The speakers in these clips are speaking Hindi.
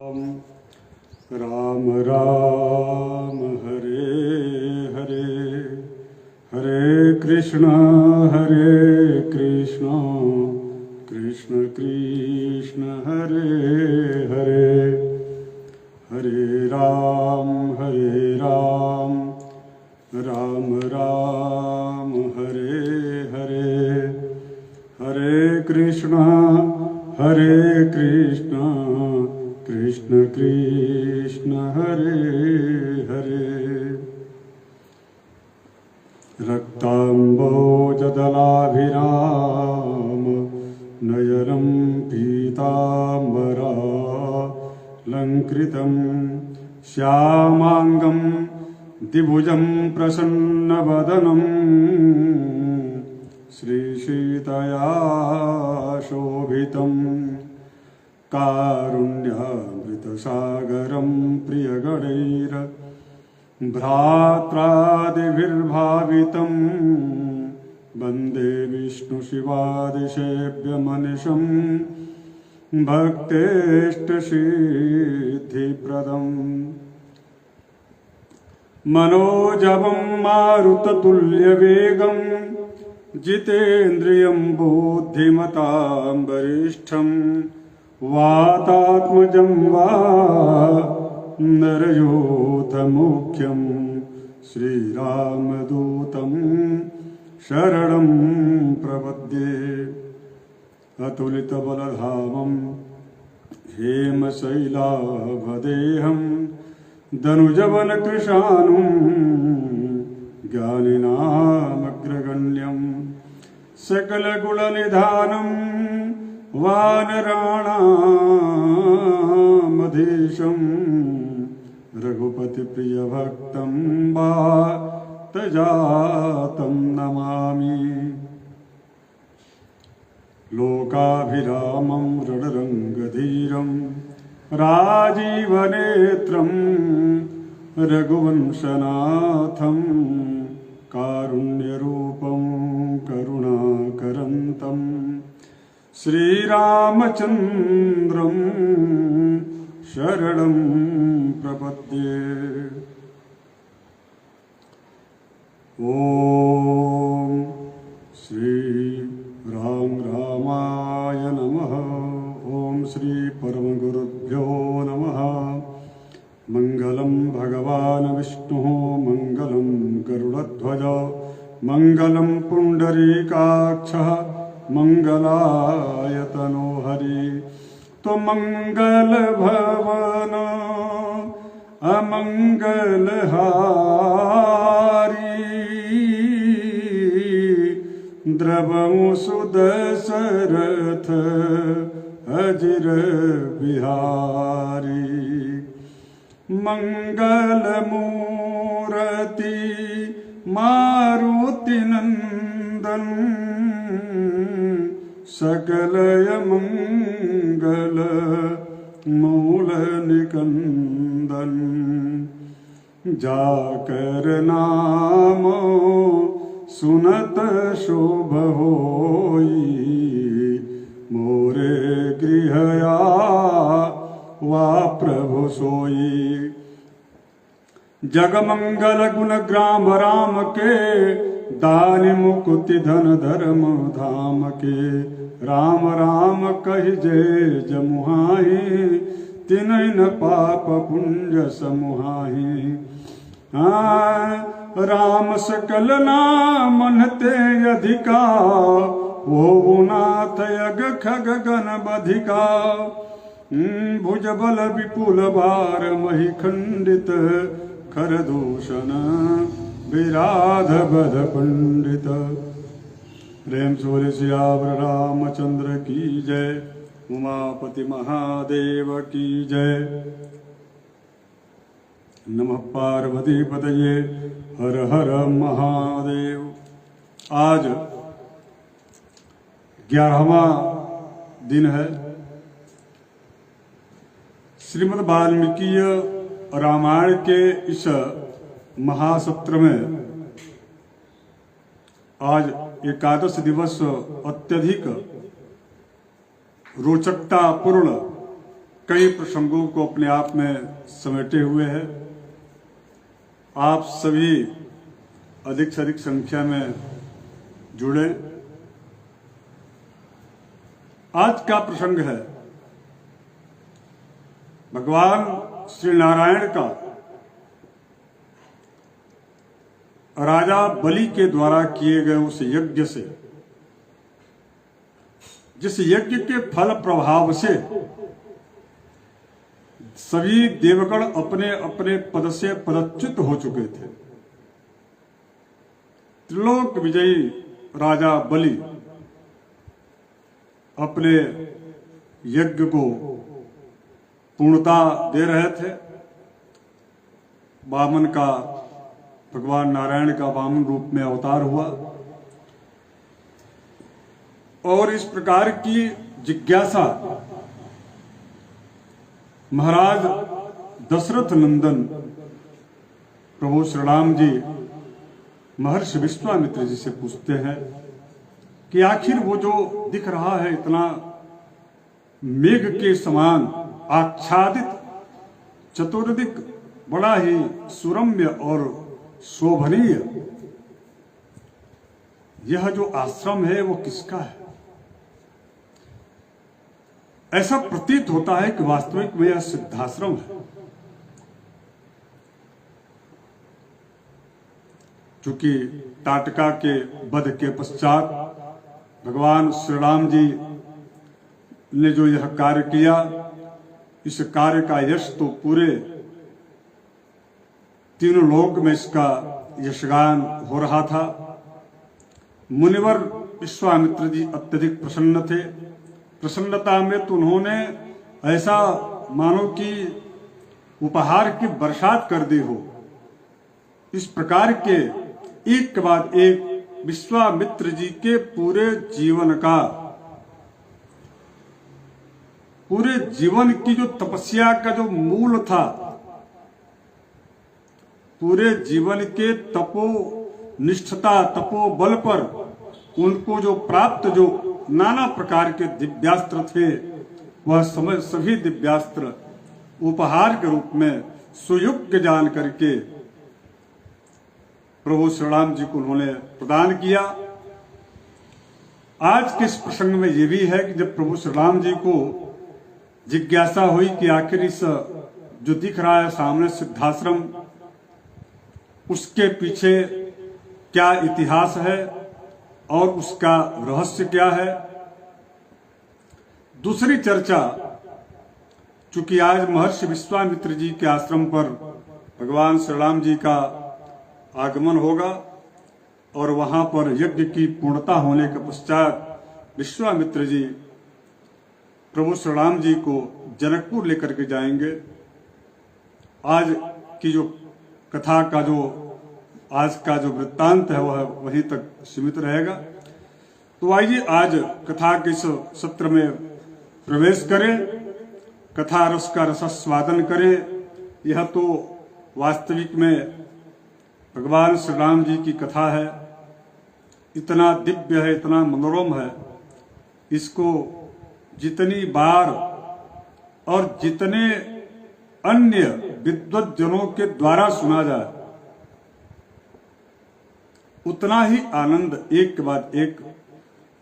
राम राम हरे हरे, हरे कृष्णा कृष्ण कृष्ण हरे हरे, हरे राम राम राम हरे हरे, हरे कृष्णा कृष्ण कृष्ण हरे हरे। रक्ताम्बोजदलाभिराम नयनं पीताम्बरालङ्कृतं श्यामाङ्गं द्विभुजं प्रसन्नवदनं श्रीसीतया शोभितम् कारुण्यामृतसागरं प्रियगणैर भ्रात्रादिभिर्भावितं वन्दे विष्णुशिवादिसेव्यमनिशं भक्तेष्टसिद्धिप्रदम्। मनोजवं मारुततुल्यवेगं जितेन्द्रियं बुद्धिमतां वरिष्ठं वातात्मजं वा नरयूथमुख्यं श्रीरामदूतं शरणं प्रपद्ये। अतुलितबलधामं हेमशैलाभदेहं दनुजवनकृशानुं ज्ञानिनामग्रगण्यं सकलगुणनिधानं वानराणामधीशं रघुपतिप्रियभक्तं वातजातं नमामि। लोकाभिरामं रणरङ्गधीरं राजीवनेत्रं रघुवंशनाथं कारुण्यरूपं करुणाकरन्तं श्रीरामचन्द्रं शरणं प्रपद्ये। ॐ श्री रामाय नमः। ॐ श्री परमगुरुभ्यो नमः। मंगलं भगवान् विष्णुः मंगलं गरुडध्वज मंगलं पुंडरीकाक्षः मंगलायतनो हरि। त्वमंगल भवन अमंगलहारी द्रवहु सुदशरथ अजिर बिहारी। मंगलमूर्ति मारुति नंदन सकलय मंगल मूल निकंदन। जाकर नाम सुनत शुभ होई मोरे गृहया वा प्रभु सोई। जगमंगल गुण ग्राम राम के दानि मुकुति धन धर्म धाम के। राम राम कहि जय जमुहाई तिनहि न पाप पुंज समुहाई। राम सकल नाम ते अधिका ओ नाथ यग खग गण बधिका। भुजबल विपुल भार मही खंडित खर दूषण विराध बध पंडित। प्रेम सूर्य सियावर रामचंद्र की जय। उमापति महादेव की जय। नमः पार्वती पतये हर हर महादेव। आज 11वां दिन है। श्रीमद् वाल्मीकि रामायण के इस महासत्र में आज एकादश दिवस अत्यधिक रोचकता पूर्ण कई प्रसंगों को अपने आप में समेटे हुए है। आप सभी अधिक से अधिक संख्या में जुड़े। आज का प्रसंग है भगवान श्री नारायण का राजा बलि के द्वारा किए गए उस यज्ञ से, जिस यज्ञ के फल प्रभाव से सभी देवगण अपने अपने पद से पदच्युत हो चुके थे। त्रिलोक विजयी राजा बलि अपने यज्ञ को पूर्णता दे रहे थे। वामन का, भगवान नारायण का वामन रूप में अवतार हुआ और इस प्रकार की जिज्ञासा महाराज दशरथ नंदन प्रभु श्री राम जी महर्षि विश्वामित्र जी से पूछते हैं कि आखिर वो जो दिख रहा है इतना मेघ के समान आच्छादित चतुर्दिक, बड़ा ही सुरम्य और शोभनीय यह जो आश्रम है वो किसका है? ऐसा प्रतीत होता है कि वास्तविक में यह सिद्धाश्रम है। चूंकि ताटका के वध के पश्चात भगवान श्री राम जी ने जो यह कार्य किया, इस कार्य का यश तो पूरे तीनों लोक में इसका यशगान हो रहा था। मुनिवर विश्वामित्र जी अत्यधिक प्रसन्न थे। प्रसन्नता में तो उन्होंने ऐसा मानो कि उपहार की बरसात कर दी हो। इस प्रकार के एक के बाद एक विश्वामित्र जी के पूरे जीवन की जो तपस्या का जो मूल था, पूरे जीवन के तपोनिष्ठता, तपोबल पर उनको जो प्राप्त जो नाना प्रकार के दिव्यास्त्र थे, वह सभी दिव्यास्त्र उपहार के रूप में सुयोग्य जान करके प्रभु श्री राम जी को उन्होंने प्रदान किया। आज के इस प्रसंग में यह भी है कि जब प्रभु श्री राम जी को जिज्ञासा हुई कि आखिर इस जो दिख रहा है सामने सिद्धाश्रम, उसके पीछे क्या इतिहास है और उसका रहस्य क्या है। दूसरी चर्चा, चूंकि आज महर्षि विश्वामित्र जी के आश्रम पर भगवान श्री राम जी का आगमन होगा और वहां पर यज्ञ की पूर्णता होने के पश्चात विश्वामित्र जी प्रभु श्री राम जी को जनकपुर लेकर के जाएंगे। आज की जो कथा का जो आज का जो वृत्तांत है वह वहीं तक सीमित रहेगा। तो आइए आज कथा के इस सत्र में प्रवेश करें, कथा रस का रसास्वादन करें। यह तो वास्तविक में भगवान श्री राम जी की कथा है, इतना दिव्य है, इतना मनोरम है। इसको जितनी बार और जितने अन्य विद्वज्जनों के द्वारा सुना जाए, उतना ही आनंद एक के बाद एक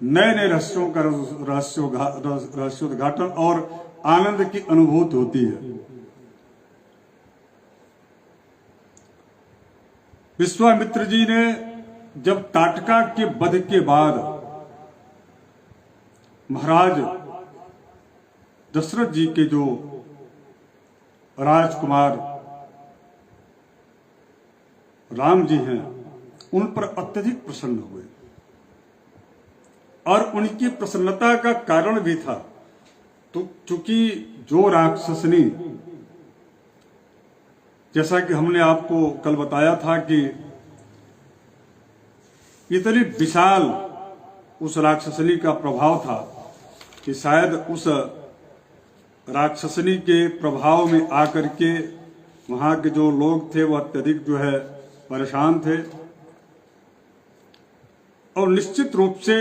नए नए रहस्यों का रहस्योद्घाटन और आनंद की अनुभूति होती है। विश्वामित्र जी ने जब ताटका के वध के बाद महाराज दशरथ जी के जो राजकुमार राम जी हैं, उन पर अत्यधिक प्रसन्न हुए और उनकी प्रसन्नता का कारण भी था। तो चूंकि जो राक्षसनी, जैसा कि हमने आपको कल बताया था कि इतनी विशाल उस राक्षसनी का प्रभाव था कि शायद उस राक्षसनी के प्रभाव में आकर के वहां के जो लोग थे वह अत्यधिक जो है परेशान थे। और निश्चित रूप से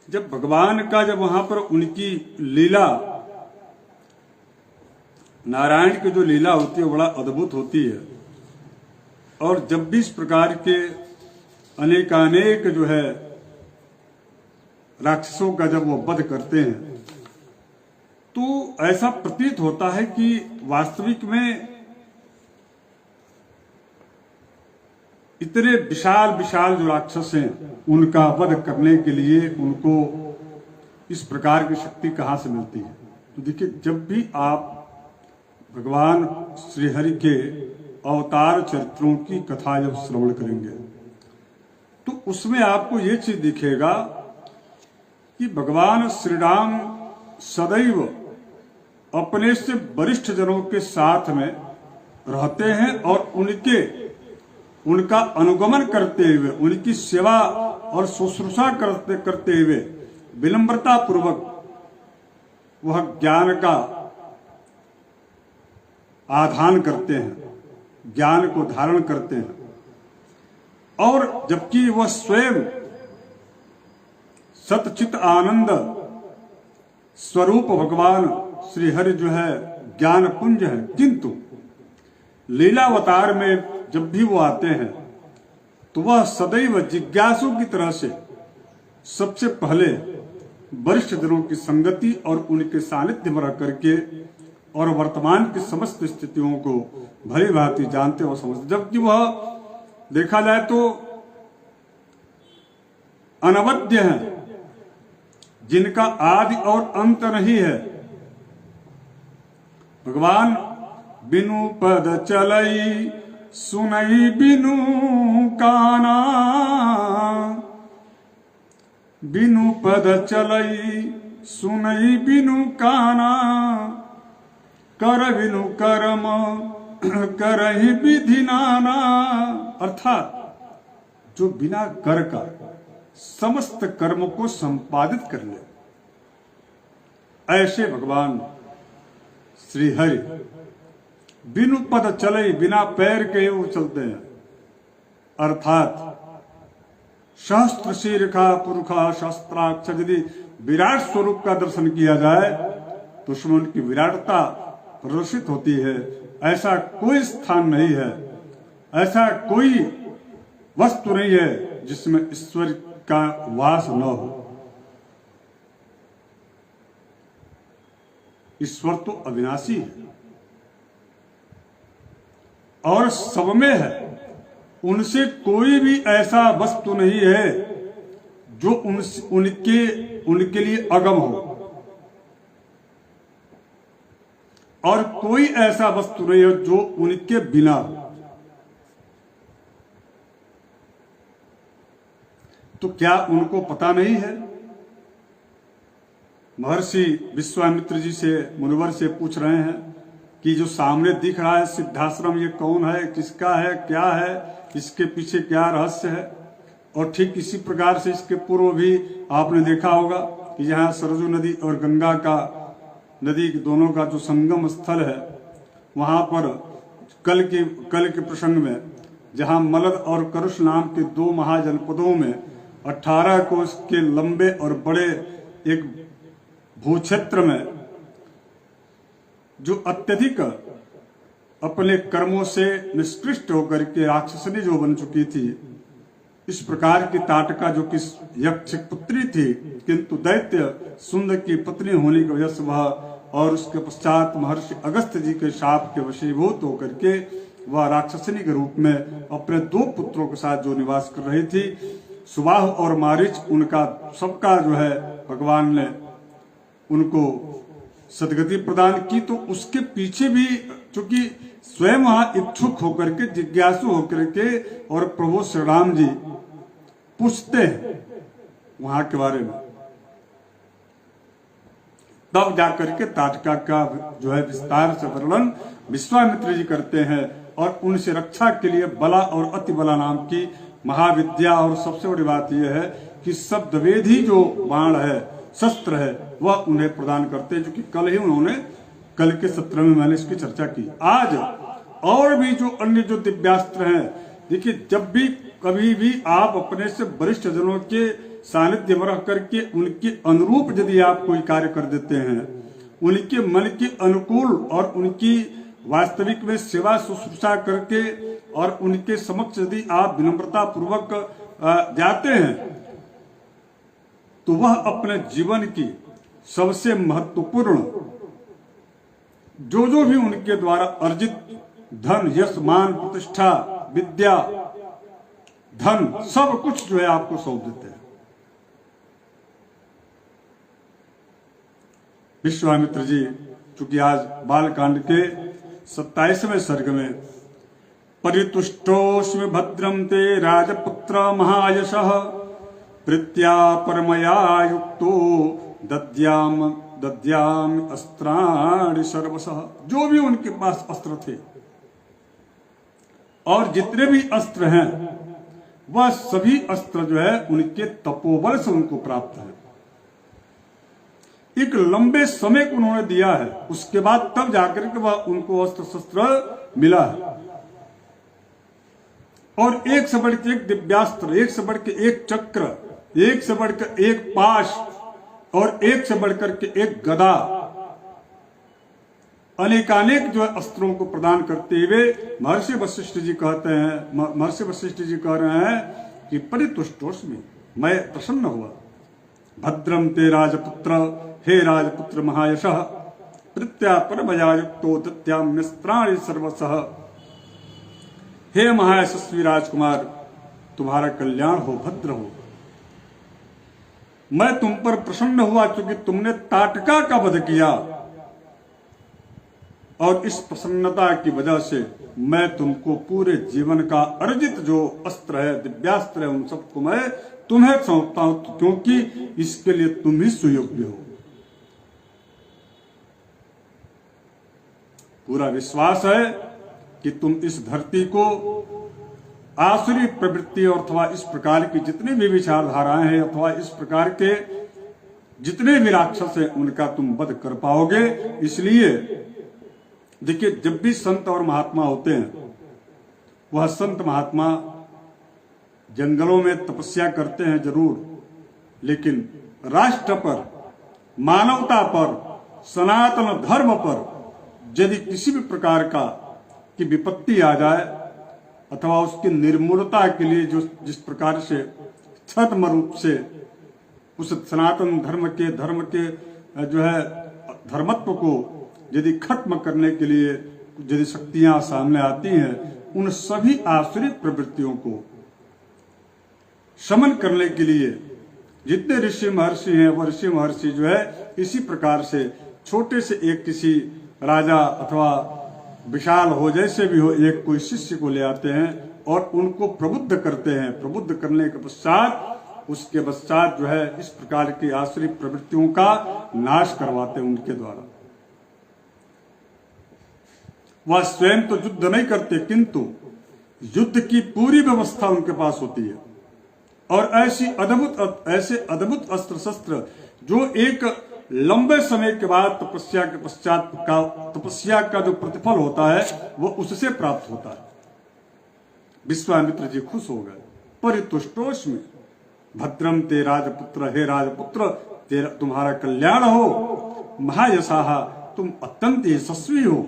जब भगवान का जब वहां पर उनकी लीला नारायण की जो लीला होती है बड़ा अद्भुत होती है। और जब भी इस प्रकार के अनेकानेक जो है राक्षसों का जब वो वध करते हैं तो ऐसा प्रतीत होता है कि वास्तविक में इतने विशाल विशाल जो राक्षस हैं उनका वध करने के लिए उनको इस प्रकार की शक्ति कहां से मिलती है। तो देखिए, जब भी आप भगवान श्रीहरि के अवतार चरित्रों की कथा जब श्रवण करेंगे तो उसमें आपको ये चीज दिखेगा कि भगवान श्री राम सदैव अपने से वरिष्ठ जनों के साथ में रहते हैं और उनका अनुगमन करते हुए, उनकी सेवा और शुश्रूषा करते हुए विनम्रता पूर्वक वह ज्ञान का आधान करते हैं, ज्ञान को धारण करते हैं। और जबकि वह स्वयं सतचित आनंद स्वरूप भगवान श्री हरि जो है ज्ञान पुंज है, किंतु लीलावतार में जब भी वो आते हैं तो वह सदैव जिज्ञासु की तरह से सबसे पहले वरिष्ठ जनों की संगति और उनके सानिध्य में रह करके और वर्तमान की समस्त स्थितियों को भली भांति जानते और समझते, जबकि वह देखा जाए तो अनवद्य है, जिनका आदि और अंत नहीं है। भगवान बिनु पद चलई सुनई बिनु काना, बिनु पद चलई सुनई बिनु काना, कर बिनु कर्म करहि विधि नाना। अर्थात जो बिना कर का समस्त कर्म को संपादित कर ले, ऐसे भगवान श्री हरि बिनु पद चले, बिना पैर के वो चलते हैं। अर्थात शास्त्र शीर्षा पुरुषा शास्त्राक्ष, यदि विराट स्वरूप का दर्शन किया जाए तो उसमें उनकी विराटता प्रदर्शित होती है। ऐसा कोई स्थान नहीं है, ऐसा कोई वस्तु नहीं है जिसमें ईश्वर का वास न हो। ईश्वर तो अविनाशी है और सब में है, उनसे कोई भी ऐसा वस्तु नहीं है जो उनके लिए अगम हो, और कोई ऐसा वस्तु नहीं है जो उनके बिना हो। तो क्या उनको पता नहीं है? महर्षि विश्वामित्र जी से, मुनिवर से पूछ रहे हैं कि जो सामने दिख रहा है सिद्धाश्रम, ये कौन है, किसका है, क्या है, इसके पीछे क्या रहस्य है। और ठीक इसी प्रकार से इसके पूर्व भी आपने देखा होगा कि जहाँ सरजू नदी और गंगा का नदी दोनों का जो संगम स्थल है, वहां पर कल के प्रसंग में जहां मलद और करुष नाम के दो महाजनपदों में 18 कोस के लंबे और बड़े एक भूक्षेत्र में जो अत्यधिक अपने कर्मों से निष्कृष्ट होकर के राक्षसनी जो बन चुकी थी, इस प्रकार की ताटका जो कि यक्ष पुत्री थी किंतु दैत्य सुंद की पत्नी होने की वजह से वह, और उसके पश्चात महर्षि अगस्त्य जी के शाप के वशीभूत होकर के वह राक्षसनी के रूप में अपने 2 पुत्रों के साथ जो निवास कर रही थी, सुबाह और मारीच, उनका सबका जो है भगवान ने उनको सदगति प्रदान की। तो उसके पीछे भी चूंकि स्वयं वहां इच्छुक होकर के, जिज्ञासु होकर के और प्रभु श्री राम जी पूछते हैं वहां के बारे में, तब जाकर के ताटका का जो है विस्तार से वर्णन विश्वामित्र जी करते हैं। और उनसे रक्षा के लिए बला और अति बला नाम की महाविद्या, और सबसे बड़ी बात यह है कि शब्दवेदी जो बाण है, शस्त्र है, वह उन्हें प्रदान करते हैं, जो कि कल के सत्र में मैंने इसकी चर्चा की। आज और भी जो अन्य जो दिव्यास्त्र हैं, देखिए, जब भी कभी भी आप अपने से वरिष्ठ जनों के सानिध्य में रह करके उनके अनुरूप यदि आप कोई कार्य कर देते हैं उनके मन के अनुकूल और उनकी वास्तविक में सेवा शुश्रूषा करके और उनके समक्ष यदि आप विनम्रता पूर्वक जाते हैं तो वह अपने जीवन की सबसे महत्वपूर्ण जो भी उनके द्वारा अर्जित धन, यश, मान, प्रतिष्ठा, विद्या, धन, सब कुछ जो है आपको सौंप देते हैं। विश्वामित्र जी चूंकि आज बालकांड के 27वें सर्ग में परितुष्टोस्मि भद्रम ते राजपुत्र महायशः प्रीत्या परमया युक्तो दद्याम अस्त्राणि सर्वशः, जो भी उनके पास अस्त्र थे और जितने भी अस्त्र हैं वह सभी अस्त्र जो है उनके तपोबल से उनको प्राप्त है। एक लंबे समय को उन्होंने दिया है, उसके बाद तब जाकर के वह उनको अस्त्र शस्त्र मिला है। और एक से बढ़ के एक दिव्यास्त्र, एक से बढ़ के एक चक्र, एक से बढ़कर एक पाश और एक से बढ़कर के एक गदा, अनेकानेक जो है अस्त्रों को प्रदान करते हुए महर्षि वशिष्ठ जी कहते हैं, महर्षि वशिष्ठ जी कह रहे हैं कि परितुष्टोस्मि, मैं प्रसन्न हुआ। भद्रम ते राजपुत्र, हे राजपुत्र महायशः, प्रीत्या परमया युक्तो दद्याम्यस्त्राणि सर्वशः, हे महायशस्वी राजकुमार, तुम्हारा कल्याण हो, भद्र हो। मैं तुम पर प्रसन्न हुआ क्योंकि तुमने ताटका का वध किया और इस प्रसन्नता की वजह से मैं तुमको पूरे जीवन का अर्जित जो अस्त्र है, दिव्यास्त्र है, उन सबको मैं तुम्हें सौंपता हूं क्योंकि इसके लिए तुम ही सुयोग्य हो। पूरा विश्वास है कि तुम इस धरती को आसुरी प्रवृत्ति और अथवा इस प्रकार की जितनी भी विचारधाराएं हैं अथवा इस प्रकार के जितने भी राक्षस हैं उनका तुम वध कर पाओगे। इसलिए देखिए, जब भी संत और महात्मा होते हैं, वह संत महात्मा जंगलों में तपस्या करते हैं जरूर, लेकिन राष्ट्र पर, मानवता पर, सनातन धर्म पर यदि किसी भी प्रकार की विपत्ति आ जाए अथवा उसकी निर्मूलता के लिए जो जिस प्रकार से छद्म रूप से उस सनातन धर्म के जो है धर्मत्व को यदि खत्म करने के लिए यदि शक्तियां सामने आती हैं, उन सभी आसुरी प्रवृत्तियों को शमन करने के लिए जितने ऋषि महर्षि हैं, वो ऋषि महर्षि जो है इसी प्रकार से छोटे से एक किसी राजा अथवा विशाल हो जैसे भी हो एक कोई शिष्य को ले आते हैं और उनको प्रबुद्ध करते हैं। प्रबुद्ध करने के पश्चात उसके पश्चात जो है इस प्रकार की आसुरी प्रवृत्तियों का नाश करवाते हैं उनके द्वारा। वह स्वयं तो युद्ध नहीं करते, किंतु युद्ध की पूरी व्यवस्था उनके पास होती है और ऐसे अद्भुत अस्त्र शस्त्र जो एक लंबे समय के बाद तपस्या के पश्चात तपस्या का जो प्रतिफल होता है वो उससे प्राप्त होता है। विश्वामित्र जी खुश हो गए। परितुष्टोस्मि भद्रम ते राजपुत्र, हे राजपुत्र, तेरा तुम्हारा कल्याण हो। महायशाह, तुम अत्यंत यशस्वी हो।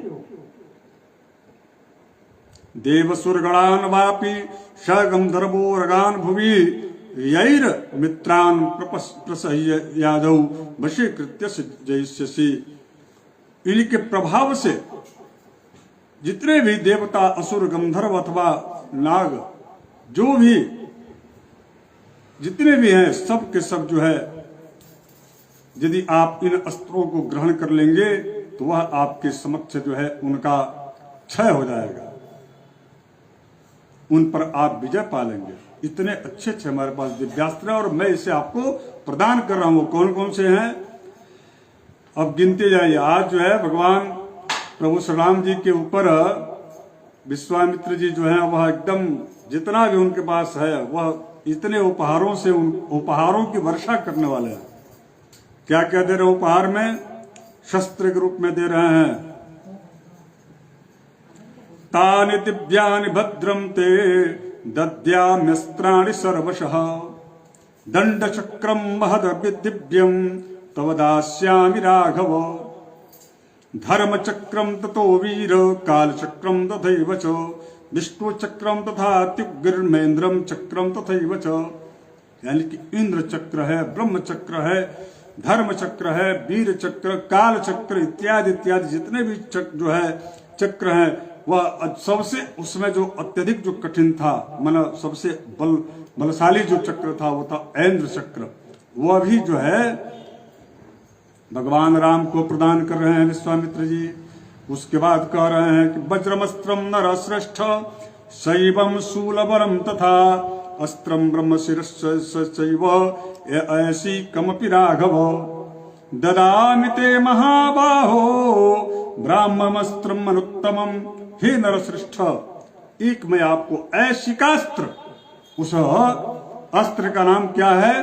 देवसुरगणान वापि स गंधर्वोरगान भुवि यैर मित्रान प्रसह्य यादव वशीकृत्य जयिष्यसि। इनके प्रभाव से जितने भी देवता, असुर, गंधर्व अथवा नाग जो भी जितने भी हैं सब के सब जो है यदि आप इन अस्त्रों को ग्रहण कर लेंगे तो वह आपके समक्ष जो है उनका क्षय हो जाएगा, उन पर आप विजय पा लेंगे। इतने अच्छे अच्छे हमारे पास दिव्यास्त्र है और मैं इसे आपको प्रदान कर रहा हूं। कौन कौन से हैं अब गिनते जाइए। आज जो है भगवान प्रभु श्री राम जी के ऊपर विश्वामित्र जी जो है वह एकदम जितना भी उनके पास है वह इतने उपहारों से उन उपहारों की वर्षा करने वाले हैं। क्या क्या दे रहे हैं उपहार में? शस्त्र के रूप में दे रहे हैं। तानि दिव्यानि भद्रम ते दद्याम्यस्त्राणि सर्वशः दंड चक्रम महद दिव्यम तव दास्यामि राघव। धर्म चक्रम ततो वीर काल चक्रम तथैव च विष्णु चक्रम तथा त्युग्रमेन्द्रम चक्रम तथैव च। यानी कि इंद्र चक्र है, ब्रह्म चक्र है, धर्म चक्र है, वीर चक्र, काल चक्र इत्यादि इत्यादि जितने भी चक्र जो है चक्र है, वह सबसे उसमें जो अत्यधिक जो कठिन था, मतलब सबसे बलशाली जो चक्र था वो था इंद्र चक्र। वह भी जो है भगवान राम को प्रदान कर रहे हैं विश्वामित्र जी। उसके बाद कह रहे हैं कि वज्रमस्त्रम नर श्रेष्ठ शैवम शूलबरम तथा अस्त्रम ब्रह्म शिरश्चैव ऐसी कमपि राघव ददामि ते महाबाहो ब्राह्मणमस्त्रम अनुत्तमम। हे नरश्रेष्ठ, एक मैं आपको ऐशिकास्त्र, उस अस्त्र का नाम क्या है?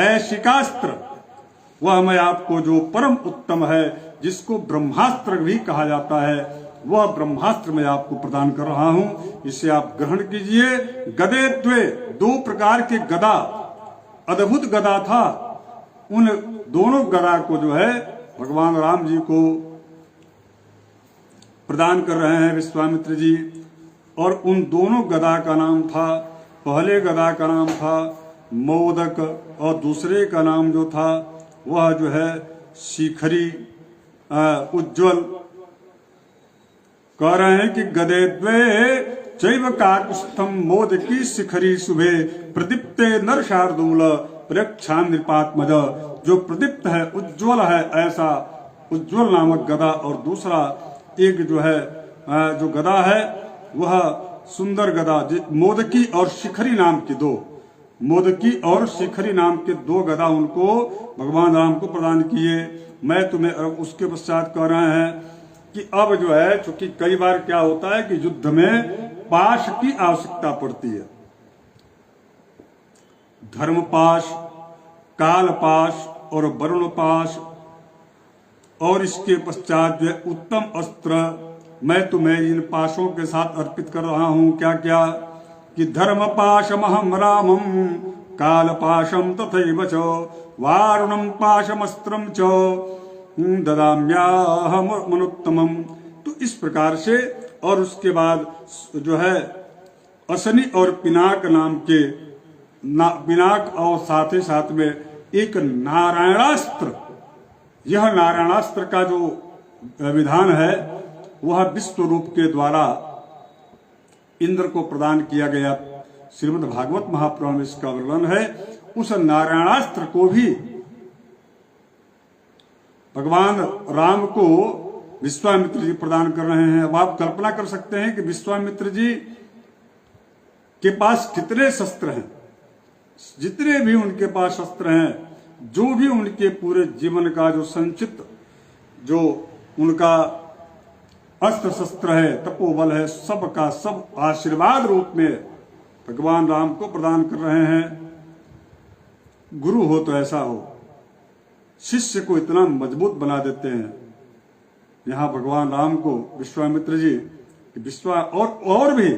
ऐशिकास्त्र। वह मैं आपको जो परम उत्तम है, जिसको ब्रह्मास्त्र भी कहा जाता है, वह ब्रह्मास्त्र मैं आपको प्रदान कर रहा हूं, इसे आप ग्रहण कीजिए। गदे द्वे, दो प्रकार के गदा, अद्भुत गदा था। उन दोनों गदा को जो है भगवान राम जी को प्रदान कर रहे हैं विश्वामित्र जी। और उन दोनों गदा का नाम था, पहले गदा का नाम था मोदक और दूसरे का नाम जो था वह जो है शिखरी उज्ज्वल। कह रहे हैं कि गदे द्वे चैव काकुत्स्थम मोदकी शिखरी शुभे प्रदीप्ते नर शार्दूल प्रेक्षाम नृपात्मज। जो प्रदीप्त है, उज्ज्वल है, ऐसा उज्ज्वल नामक गदा, और दूसरा एक जो है जो गदा है वह सुंदर गदा, मोदकी और शिखरी नाम की दो, मोदकी और शिखरी नाम के दो गदा उनको भगवान राम को प्रदान किए। मैं तुम्हें उसके पश्चात कह रहे हैं कि अब जो है, चूंकि कई बार क्या होता है कि युद्ध में पाश की आवश्यकता पड़ती है, धर्म पाश, काल पाश और वरुण पाश, और इसके पश्चात जो है उत्तम अस्त्र मैं तुम्हें इन पाशों के साथ अर्पित कर रहा हूं। क्या क्या? कि धर्म पाशमहम रामम काल पाशम तथैव च वारुणम पाशमस्त्रम च ददाम्याहमनुत्तमम। तो इस प्रकार से, और उसके बाद जो है अशनि और पिनाक नाम के पिनाक, और साथ ही साथ में एक नारायणास्त्र। यह नारायणास्त्र का जो विधान है वह विश्व रूप के द्वारा इंद्र को प्रदान किया गया। श्रीमद् भागवत महापुराण में इसका वर्णन है। उस नारायणास्त्र को भी भगवान राम को विश्वामित्र जी प्रदान कर रहे हैं। अब आप कल्पना कर सकते हैं कि विश्वामित्र जी के पास कितने शस्त्र हैं। जितने भी उनके पास शस्त्र हैं, जो भी उनके पूरे जीवन का जो संचित जो उनका अस्त्र शस्त्र है, तपोबल है, सब का सब आशीर्वाद रूप में भगवान राम को प्रदान कर रहे हैं। गुरु हो तो ऐसा हो, शिष्य को इतना मजबूत बना देते हैं। यहाँ भगवान राम को विश्वामित्र जी और भी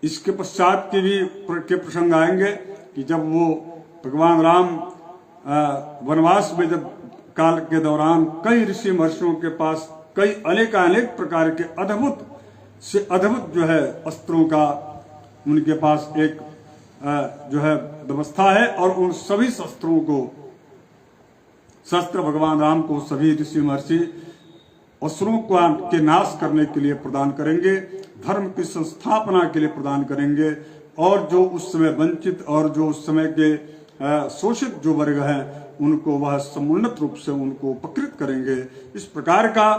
इसके पश्चात के प्रसंग आएंगे कि जब वो भगवान राम वनवास में जब काल के दौरान कई ऋषि महर्षियों के पास कई अनेक प्रकार के अद्भुत से अद्भुत जो है अस्त्रों का उनके पास एक जो है व्यवस्था है, और उन सभी शस्त्र भगवान राम को सभी ऋषि महर्षि असुरों के नाश करने के लिए प्रदान करेंगे, धर्म की संस्थापना के लिए प्रदान करेंगे, और जो उस समय वंचित और जो उस समय के शोषित जो वर्ग हैं उनको वह समुन्नत रूप से उनको उपकृत करेंगे। इस प्रकार का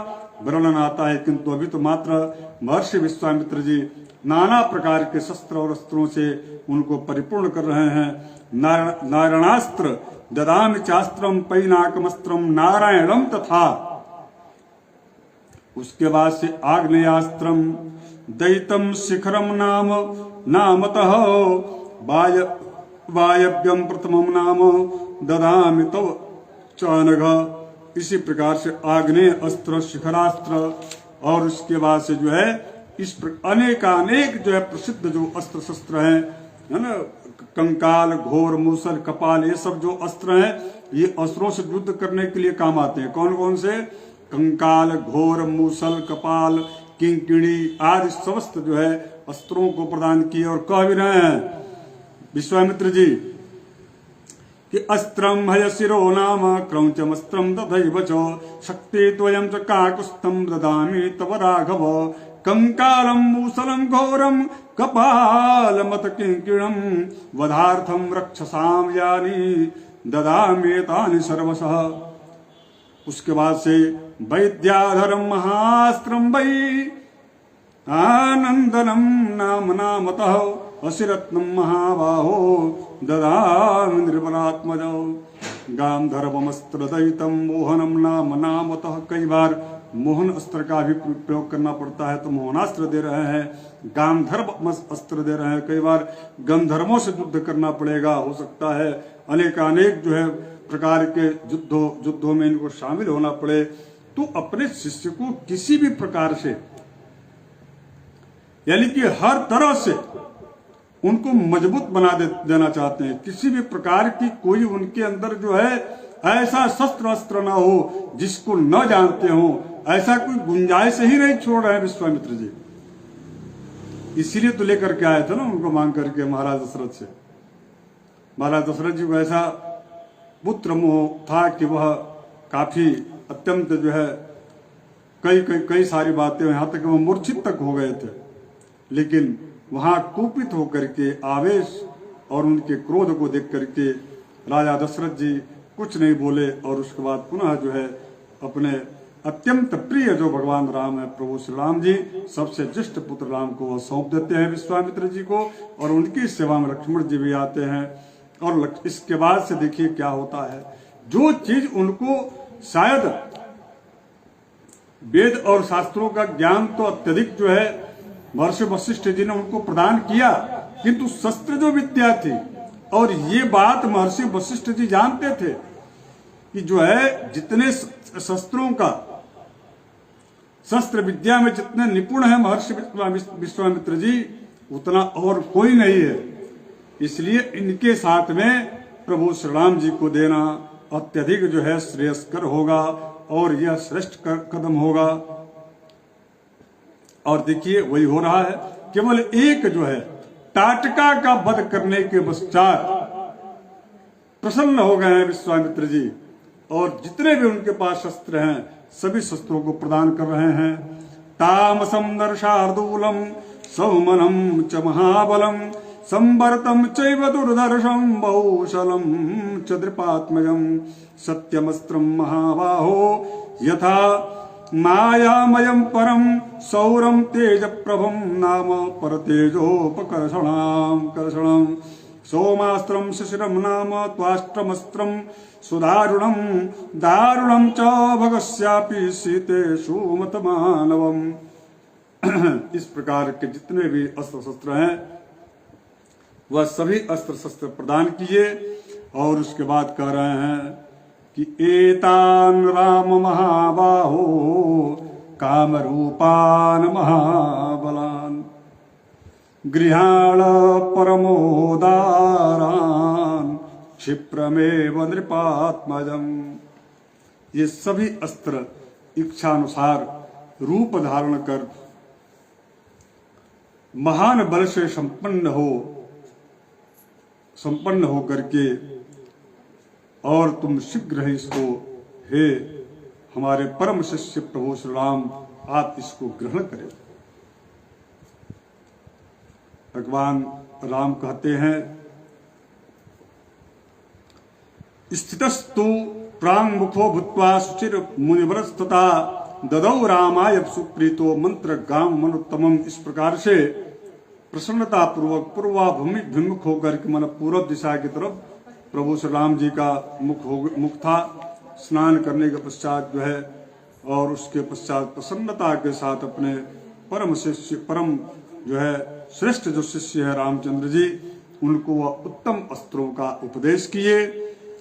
वर्णन आता है। किंतु अभी तो मात्र महर्षि विश्वामित्र जी नाना प्रकार के शस्त्र और अस्त्रों से उनको परिपूर्ण कर रहे हैं। नारायणास्त्र ददामि चास्त्रम पैनाकमस्त्रम नारायणम तथा। उसके बाद से आग्नेयास्त्रम दैतम शिखरम नामतः वायव्यम प्रथमम नाम ददामि तव चानघ। इसी प्रकार से आग्नेय अस्त्र, शिखरास्त्र, और उसके बाद से जो है इस अनेक जो है प्रसिद्ध जो अस्त्र शस्त्र हैं, है ना, कंकाल, घोर, मूसल, कपाल, ये सब जो अस्त्र हैं ये अस्त्रों से युद्ध करने के लिए काम आते हैं। कौन कौन से? कंकाल, घोर, मूसल, कपाल, किंकिणी आदि समस्त जो है अस्त्रों को प्रदान किए। और कह भी रहे हैं विश्वामित्र जी कि अस्त्रम हयशिरो नाम क्रौचमस्त्रम तथैव च शक्ति त्वयं च काकुत्स्थं ददामि तव राघव कंकालं मूसलं घोरं कपालमत किंकिणं वधार्थं रक्षसां यानि ददाम्येतानि सर्वशः। उसके बाद से वैद्याधरं महास्त्रं वै आनंदनम नाम नामतः अशिरत्नम महाबाहो ददामि निर्मलात्मजो गांधर्वमस्त्रदयितं मोहनम नाम नामतः। कई बार मोहन अस्त्र का भी प्रयोग करना पड़ता है तो मोहनास्त्र दे रहे हैं, गांधर्व अस्त्र दे रहे हैं। कई बार गंधर्वों से युद्ध करना पड़ेगा, हो सकता है अनेकानेक जो है प्रकार के युद्धों में इनको शामिल होना पड़े। तो अपने शिष्य को किसी भी प्रकार से यानी कि हर तरह से उनको मजबूत बना देना चाहते हैं। किसी भी प्रकार की कोई उनके अंदर जो है ऐसा शस्त्र अस्त्र ना हो जिसको न जानते हो, ऐसा कोई गुंजाइश ही नहीं छोड़ रहे हैं विश्वामित्र जी। इसीलिए तो लेकर के आए थे ना उनको मांग करके महाराज दशरथ से। महाराज दशरथ जी को ऐसा पुत्र मोह था कि वह काफी अत्यंत जो है कई सारी बातें, यहाँ तक वह मूर्छित तक हो गए थे। लेकिन वहां कुपित होकर के आवेश और उनके क्रोध को देख करके राजा दशरथ जी कुछ नहीं बोले और उसके बाद पुनः जो है अपने अत्यंत प्रिय जो भगवान राम है, प्रभु श्री राम जी, सबसे ज्येष्ठ पुत्र राम को वह सौंप देते हैं विश्वामित्र जी को। और उनकी सेवा में लक्ष्मण जी भी आते हैं। और इसके बाद से देखिए क्या होता है, जो चीज उनको शायद वेद और शास्त्रों का ज्ञान तो अत्यधिक जो है महर्षि वशिष्ठ जी ने उनको प्रदान किया, किंतु शस्त्र जो विद्या थी, और ये बात महर्षि वशिष्ठ जी जानते थे कि जो है जितने शस्त्रों का शस्त्र विद्या में जितने निपुण है महर्षि विश्वामित्र जी, उतना और कोई नहीं है। इसलिए इनके साथ में प्रभु श्री राम जी को देना अत्यधिक जो है श्रेयस्कर होगा और यह श्रेष्ठ कदम होगा। और देखिए वही हो रहा है। केवल एक जो है टाटका का वध करने के पश्चात प्रसन्न हो गए हैं विश्वामित्र जी, और जितने भी उनके पास शस्त्र हैं सभी शस्त्रों को प्रदान कर रहे हैं। तामसम दर्शार्दूलम सौमनम च महाबलम संवर्तम चैव दुर्दर्शम बहुशलम च द्रिपात्मजम सत्यमस्त्रम महाबाहो यथा मायामयं परम सौरम तेज प्रभम नाम परतेजोपकर्षणं सोमास्त्रम शिशिरम नाम त्वाष्ट्रमस्त्रम सुदारुणम दारुणम च भगस्यापि सीते सुमत मानवम। इस प्रकार के जितने भी अस्त्र शस्त्र हैं वह सभी अस्त्र शस्त्र प्रदान किए। और उसके बाद कह रहे हैं कि एतान राम महाबाहो कामरूपान महाबलान गृहाण परमोदारान क्षिप्रमेव नृपात्मजम। ये सभी अस्त्र इच्छानुसार रूप धारण कर महान बल से संपन्न हो करके, और तुम शीघ्र ही इसको हे हमारे परम शिष्य प्रभु श्री राम आप इसको ग्रहण करें। भगवान राम कहते हैं स्थितस्तु प्रांगमुखो भूत्वा सुचिर मुनिवरस्तथा ददौ रामाय सुप्रीतो मंत्र गाम मनुत्तमम। इस प्रकार से प्रसन्नता पूर्वक पूर्वाभिमुख होकर के मन पूर्व दिशा की तरफ प्रभु श्री राम जी का मुख था। स्नान करने के पश्चात जो है और उसके पश्चात प्रसन्नता के साथ अपने परम शिष्य परम जो है श्रेष्ठ जो शिष्य है रामचंद्र जी, उनको वह उत्तम अस्त्रों का उपदेश किए।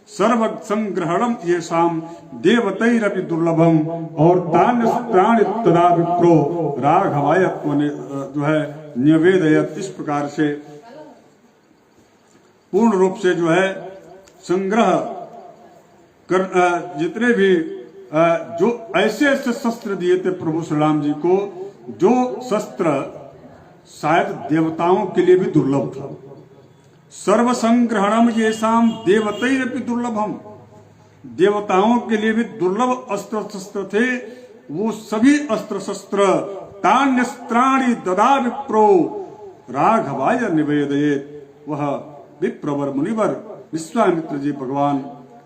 सर्व संग्रहणम ये शाम देवतैरपि दुर्लभम और तान्य प्राण तदा विप्रो राघवाय जो है निवेदयत। इस प्रकार से पूर्ण रूप से जो है संग्रह कर जितने भी जो ऐसे ऐसे शस्त्र दिए थे प्रभु श्री राम जी को, जो शस्त्र शायद देवताओं के लिए भी दुर्लभ था। सर्वसंग्रहणम येषाम देवतैरपि दुर्लभम, देवताओं के लिए भी दुर्लभ अस्त्र शस्त्र थे। वो सभी अस्त्र शस्त्र तान्यस्त्राणि ददा विप्रो राघवाय निवेदयेत, वह विप्रवर मुनिवर विश्वामित्र जी भगवान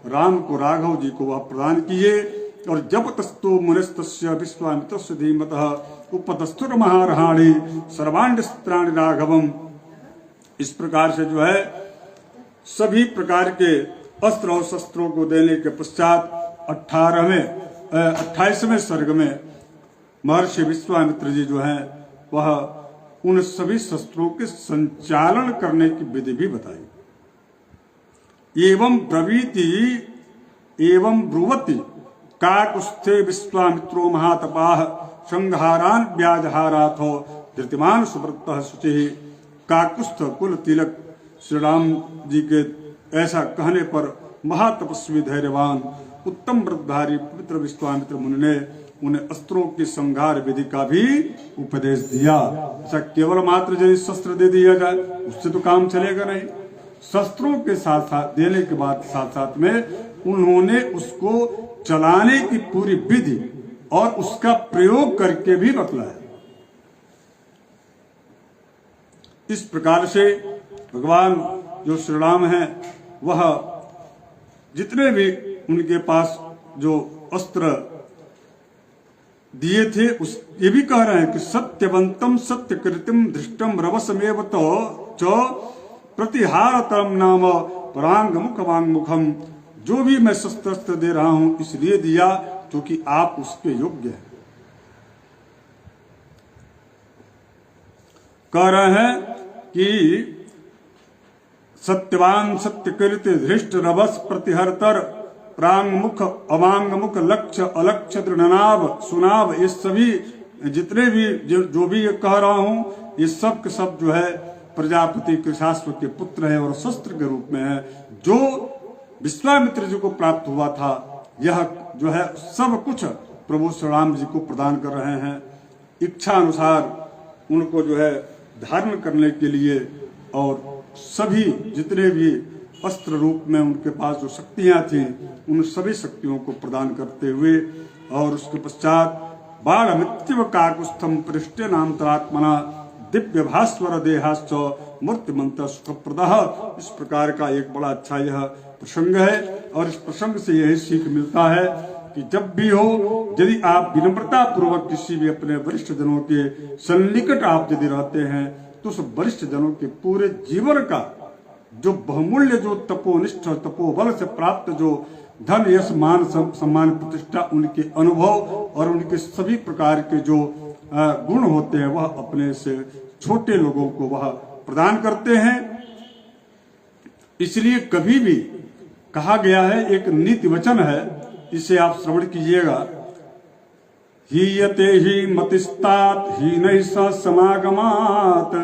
राम को, राघव जी को वह प्रदान किए। और जब तस्तु मुनिस्तस्य विश्वामित्रस्य धीमतः उपतस्तुर महारहाणि सर्वाण्यस्त्राणि राघवम, इस प्रकार से जो है सभी प्रकार के अस्त्र और शस्त्रों को देने के पश्चात 28वें सर्ग में महर्षि विश्वामित्र जी जो है वह उन सभी शस्त्रों के संचालन करने की विधि भी बताई। एवं ब्रवीति एवं ब्रुवति काकुस्थे विश्वामित्रो महातपाः संहारान व्याजहाराथो धृतिमान सुव्रतः शुचि। काकुस्थ कुल तिलक श्री राम जी के ऐसा कहने पर महातपस्वी धैर्यवान उत्तम व्रतधारी पवित्र विश्वामित्र मुनि ने उन्हें अस्त्रों की संहार विधि का भी उपदेश दिया। ऐसा केवल मात्र यदि शस्त्र दे दिया जाए उससे तो काम चलेगा नहीं। शस्त्रों के साथ साथ देने के बाद साथ साथ में उन्होंने उसको चलाने की पूरी विधि और उसका प्रयोग करके भी बतलाया। इस प्रकार से भगवान जो श्री राम हैं वह जितने भी उनके पास जो अस्त्र दिए थे उस ये भी कह रहे हैं कि सत्यवंतम सत्यकृतिम दृष्टम रवसमेव तो च प्रतिहारतम नाम परांग मुख वांग मुखम। जो भी मैं शस्त्र दे रहा हूं इसलिए दिया क्योंकि आप उसके योग्य हैं। कह रहे हैं कि सत्यवान सत्यकृत धृष्ट रवस प्रतिहरतर प्रांग मुख अवांग मुख लक्ष्य अलक्ष्य दृढ़नाभ सुनाभ, ये सभी जितने भी जो भी ये कह रहा हूं ये सब के सब जो है प्रजापति कृशाश्व के पुत्र है और शस्त्र के रूप में है। जो विश्वामित्र जी को प्राप्त हुआ था यह जो है सब कुछ प्रभु श्री राम जी को प्रदान कर रहे हैं। इच्छा अनुसार उनको जो है धारण करने के लिए और सभी जितने भी अस्त्र रूप में उनके पास जो शक्तियां थी उन सभी शक्तियों को प्रदान करते हुए और उसके पश्चात बाढ़ मृत्यु काकुस्थम पृष्ठे नामतरात्मना दिव्य भास्वर देहाश्च मूर्ति मंत्र सुखप्रदः। इस प्रकार का एक बड़ा अच्छा यह प्रसंग है और इस प्रसंग से यही सीख मिलता है कि जब भी हो यदि आप विनम्रता पूर्वक किसी भी अपने वरिष्ठ जनों के सन्निकट आप यदि रहते हैं तो उस वरिष्ठ जनों के पूरे जीवन का जो बहुमूल्य जो तपोनिष्ठ तपोबल से प्राप्त जो धन यश मान सम्मान प्रतिष्ठा उनके अनुभव और उनके सभी प्रकार के जो गुण होते हैं वह अपने से छोटे लोगों को वह प्रदान करते हैं। इसलिए कभी भी कहा गया है, एक नीति वचन है, इसे आप श्रवण कीजिएगा। हीयते ही मतिस्तात हीनैः स समागमात्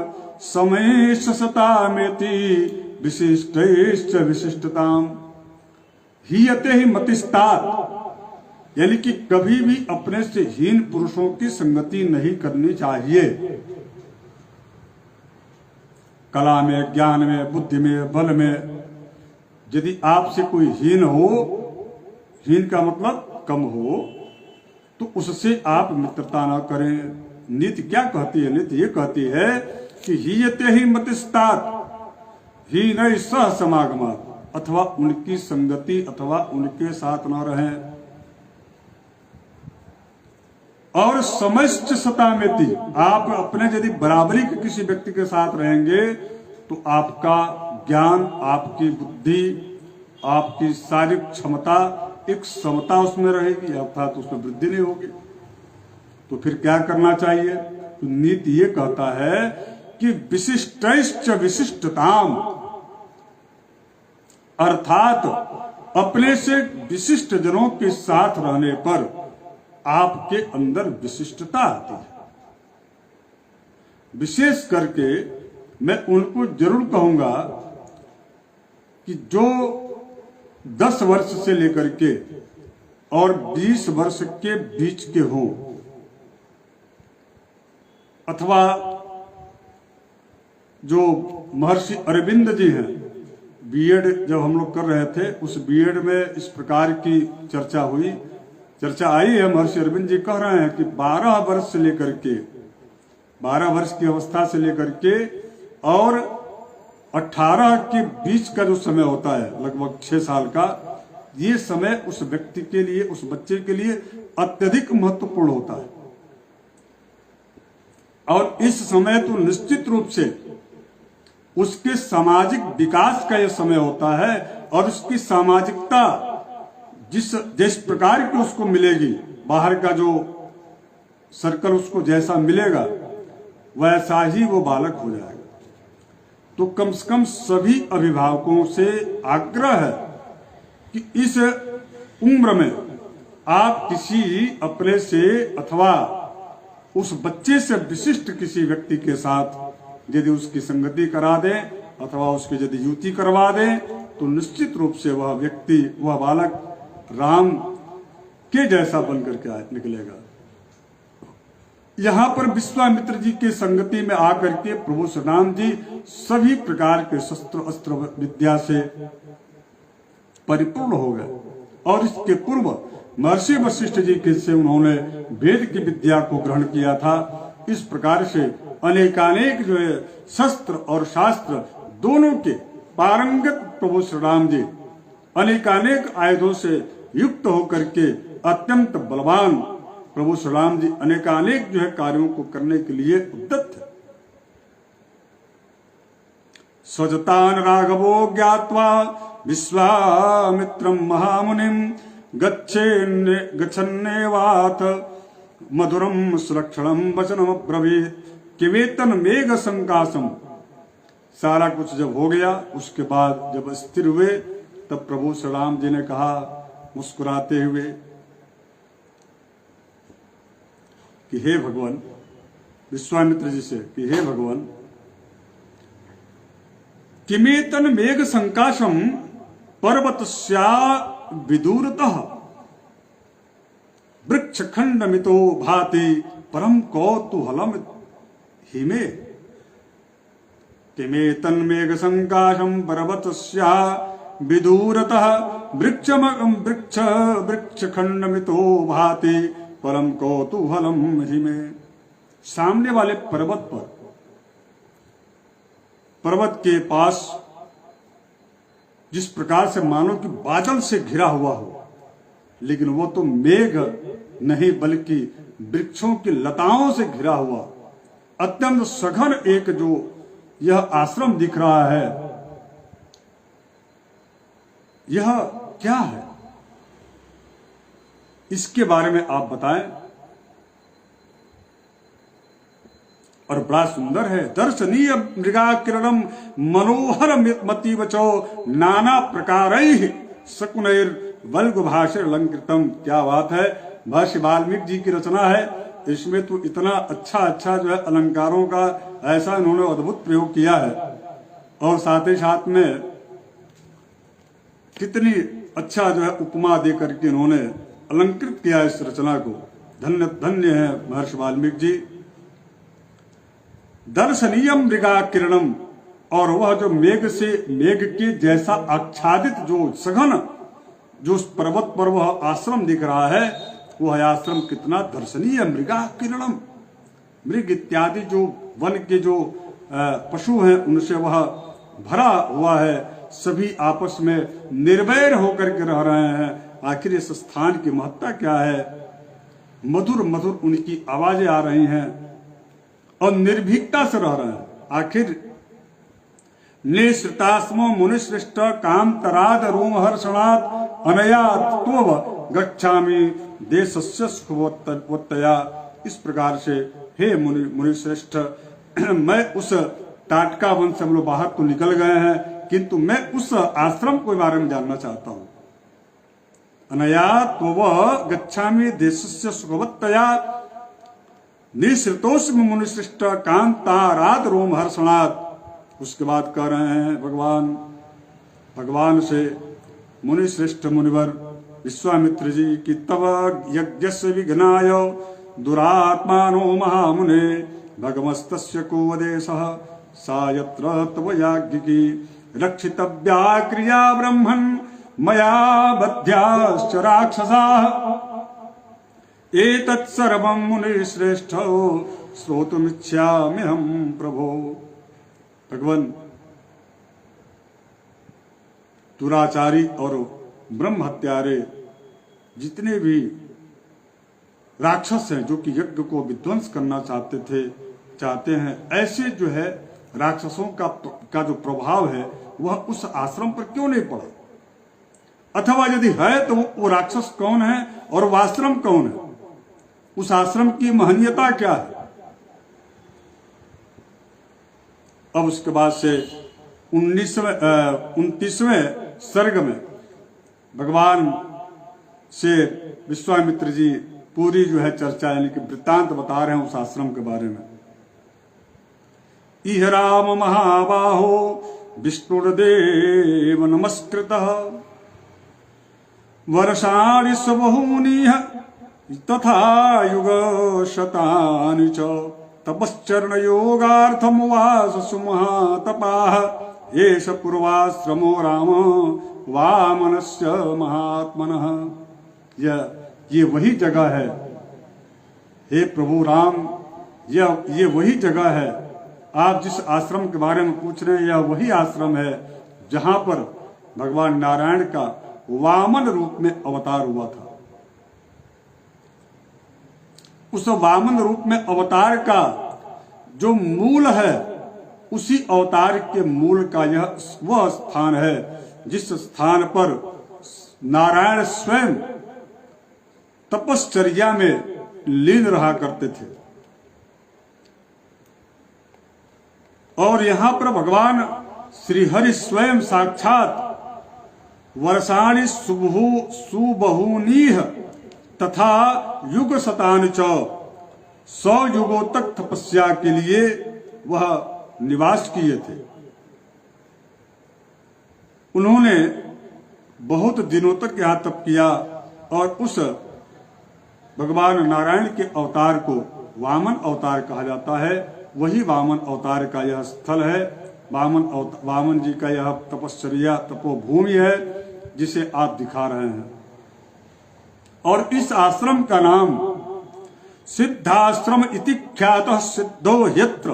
समेश सतामेति विशिष्टैश्च विशिष्टताम्। हीयते ही मतिस्तात यानी कि कभी भी अपने से हीन पुरुषों की संगति नहीं करनी चाहिए। कला में, ज्ञान में, बुद्धि में, बल में यदि आपसे कोई हीन हो, हीन का मतलब कम हो, तो उससे आप मित्रता न करें। नीति क्या कहती है? नीति ये कहती है कि हीयते ही मतिस्तात हीनैः सह समागमात्, अथवा उनकी संगति अथवा उनके साथ न रहें। और समश्च सतामेति, आप अपने यदि बराबरी के किसी व्यक्ति के साथ रहेंगे तो आपका ज्ञान, आपकी बुद्धि, आपकी शारीरिक क्षमता, एक समता उसमें रहेगी, अर्थात उसमें वृद्धि नहीं होगी। तो फिर क्या करना चाहिए? तो नीति ये कहता है कि विशिष्टैश्च विशिष्टताम, अर्थात अपने से विशिष्ट जनों के साथ रहने पर आपके अंदर विशिष्टता आती है। विशेष करके मैं उनको जरूर कहूंगा कि जो 10 वर्ष से लेकर के और 20 वर्ष के बीच के हों, अथवा जो महर्षि अरविंद जी हैं, बीएड जब हम लोग कर रहे थे उस बीएड में इस प्रकार की चर्चा आई है। महर्षि अरविंद जी कह रहे हैं कि 12 वर्ष से लेकर के 12 वर्ष की अवस्था से लेकर के और 18 के बीच का जो समय होता है, लगभग 6 साल का, ये समय उस व्यक्ति के लिए, उस बच्चे के लिए अत्यधिक महत्वपूर्ण होता है। और इस समय तो निश्चित रूप से उसके सामाजिक विकास का यह समय होता है और उसकी सामाजिकता जिस प्रकार की उसको मिलेगी, बाहर का जो सर्कल उसको जैसा मिलेगा वैसा ही वो बालक हो जाएगा। तो कम से कम सभी अभिभावकों से आग्रह है कि इस उम्र में आप किसी अपने से अथवा उस बच्चे से विशिष्ट किसी व्यक्ति के साथ यदि उसकी संगति करा दें अथवा उसकी यदि युति करवा दें तो निश्चित रूप से वह व्यक्ति, वह बालक राम के जैसा बनकर के निकलेगा। यहाँ पर विश्वामित्र जी के संगति में आकर के प्रभु श्री राम जी सभी प्रकार के शस्त्र अस्त्र विद्या से परिपूर्ण हो गए। और इसके पूर्व महर्षि वशिष्ठ जी के से उन्होंने वेद की विद्या को ग्रहण किया था। इस प्रकार से अनेकानेक जो है शस्त्र और शास्त्र दोनों के पारंगत प्रभु श्री राम जी अनेकानेक आयुधों से युक्त होकर के अत्यंत बलवान प्रभु श्री राम जी अनेकानेक जो है कार्यों को करने के लिए उद्यत थे। स्वजतान राघवो ज्ञात्वा विश्वामित्रम महामुनिम गच्छन्नेवाथ मधुरम सुलक्षणम वचनम अब्रवीत किवेतन मेघ संकाशम। सारा कुछ जब हो गया उसके बाद जब स्थिर हुए तब प्रभु श्री राम जी ने कहा मुस्कुराते हुए कि हे भगवान, विश्वामित्र जी से कि हे भगवान, किमेतन मेघ संकाशम पर्वतस्या विदूरतः वृक्ष खंड मितो भाति परम कौतूहलम हिमे। किमेतन मेघ संकाशम पर्वतस्या विदूरतः वृक्ष खंड मितो भाति परम कौतूहलम हिमे। सामने वाले पर्वत के पास जिस प्रकार से मानो कि बादल से घिरा हुआ हो, लेकिन वो तो मेघ नहीं बल्कि वृक्षों की लताओं से घिरा हुआ अत्यंत सघन एक जो यह आश्रम दिख रहा है, यह क्या है, इसके बारे में आप बताएं। और बड़ा सुंदर है। दर्शनीय मृगा किरणम मनोहर मति वचो नाना प्रकारैः शकुनैर वल्गु भाषे अलंकृतम। क्या बात है, महर्षि वाल्मीकि जी की रचना है। इसमें तो इतना अच्छा जो है अलंकारों का ऐसा इन्होंने अद्भुत प्रयोग किया है और साथ ही साथ में कितनी अच्छा जो है उपमा दे करके इन्होंने अलंकृत किया इस रचना को। धन्य धन्य है महर्षि वाल्मीकि जी। दर्शनीयम मृगा किरणम, और वह जो मेघ के जैसा आच्छादित जो सघन जो उस पर्वत पर वह आश्रम दिख रहा है, वह आश्रम कितना दर्शनीय। मृगा किरणम, मृग इत्यादि जो वन के जो पशु हैं उनसे वह भरा हुआ है। सभी आपस में निर्वैर होकर के रह रहे हैं। आखिर इस स्थान की महत्ता क्या है। मधुर मधुर उनकी आवाजें आ रही हैं और निर्भीकता से रह रहे हैं। आखिर निश्रितास्मो मुनिश्रेष्ठ कांतराद रोम हर्षणात् अनयात् त्वव गच्छामि देशस्य सुखवत्तया। इस प्रकार से हे मुनिश्रेष्ठ, मैं उस टाटका वन से हम लोग बाहर तो निकल गए हैं, किंतु मैं उस आश्रम के बारे में जानना चाहता हूं। अनयात् त्वव गच्छामि देशस्य सुखवत्तया निश्रितोस्म मुनिश्रेष्ठ कांताराद रोम हर्षणात्। उसके बाद कह रहे हैं भगवान से, मुनिश्रेष्ठ मुनिवर विश्वामित्र जी की तव यज्ञस्य विघ्नाय दुरात्मानो महामुने भगवस्तस्य को वदेशः सा यत्र तव याज्ञिकी रक्षितव्या क्रिया ब्रह्मन् मया बध्याश्च राक्षसाः एतत् सर्वं मुनिश्रेष्ठ श्रोतुमिच्छाम्यहं प्रभो। भगवान दुराचारी और ब्रह्म हत्यारे जितने भी राक्षस हैं जो कि यज्ञ को विध्वंस करना चाहते हैं, ऐसे जो है राक्षसों का जो प्रभाव है वह उस आश्रम पर क्यों नहीं पड़ा, अथवा यदि है तो वो राक्षस कौन है और वह आश्रम कौन है, उस आश्रम की महनीयता क्या है। अब उसके बाद से 29वें सर्ग में भगवान से विश्वामित्र जी पूरी जो है चर्चा यानी कि वृत्तांत बता रहे हैं उस आश्रम के बारे में। इह राम महाबाहो विष्णुर्देव नमस्कृतः वर्षाणि स्वबहूनि तथा युग शतानि च तपश्चरण योगार्थमुवास सुमहातपाः एष पूर्वाश्रमो राम वामनस्य महात्मनः। ये वही जगह है हे प्रभु राम, ये वही जगह है, आप जिस आश्रम के बारे में पूछ रहे हैं यह वही आश्रम है जहां पर भगवान नारायण का वामन रूप में अवतार हुआ था। उस वामन रूप में अवतार का जो मूल है उसी अवतार के मूल का यह वह स्थान है जिस स्थान पर नारायण स्वयं तपश्चर्या में लीन रहा करते थे। और यहां पर भगवान श्रीहरि स्वयं साक्षात वर्षाणि सुबहूनीह तथा युग शतानि च 100 युगों तक तपस्या के लिए वह निवास किए थे। उन्होंने बहुत दिनों तक यहां तप किया और उस भगवान नारायण के अवतार को वामन अवतार कहा जाता है। वही वामन अवतार का यह स्थल है। वामन जी का यह तपश्चर्या तपोभूमि है जिसे आप दिखा रहे हैं। और इस आश्रम का नाम सिद्धाश्रम इति ख्यातः सिद्धो यत्र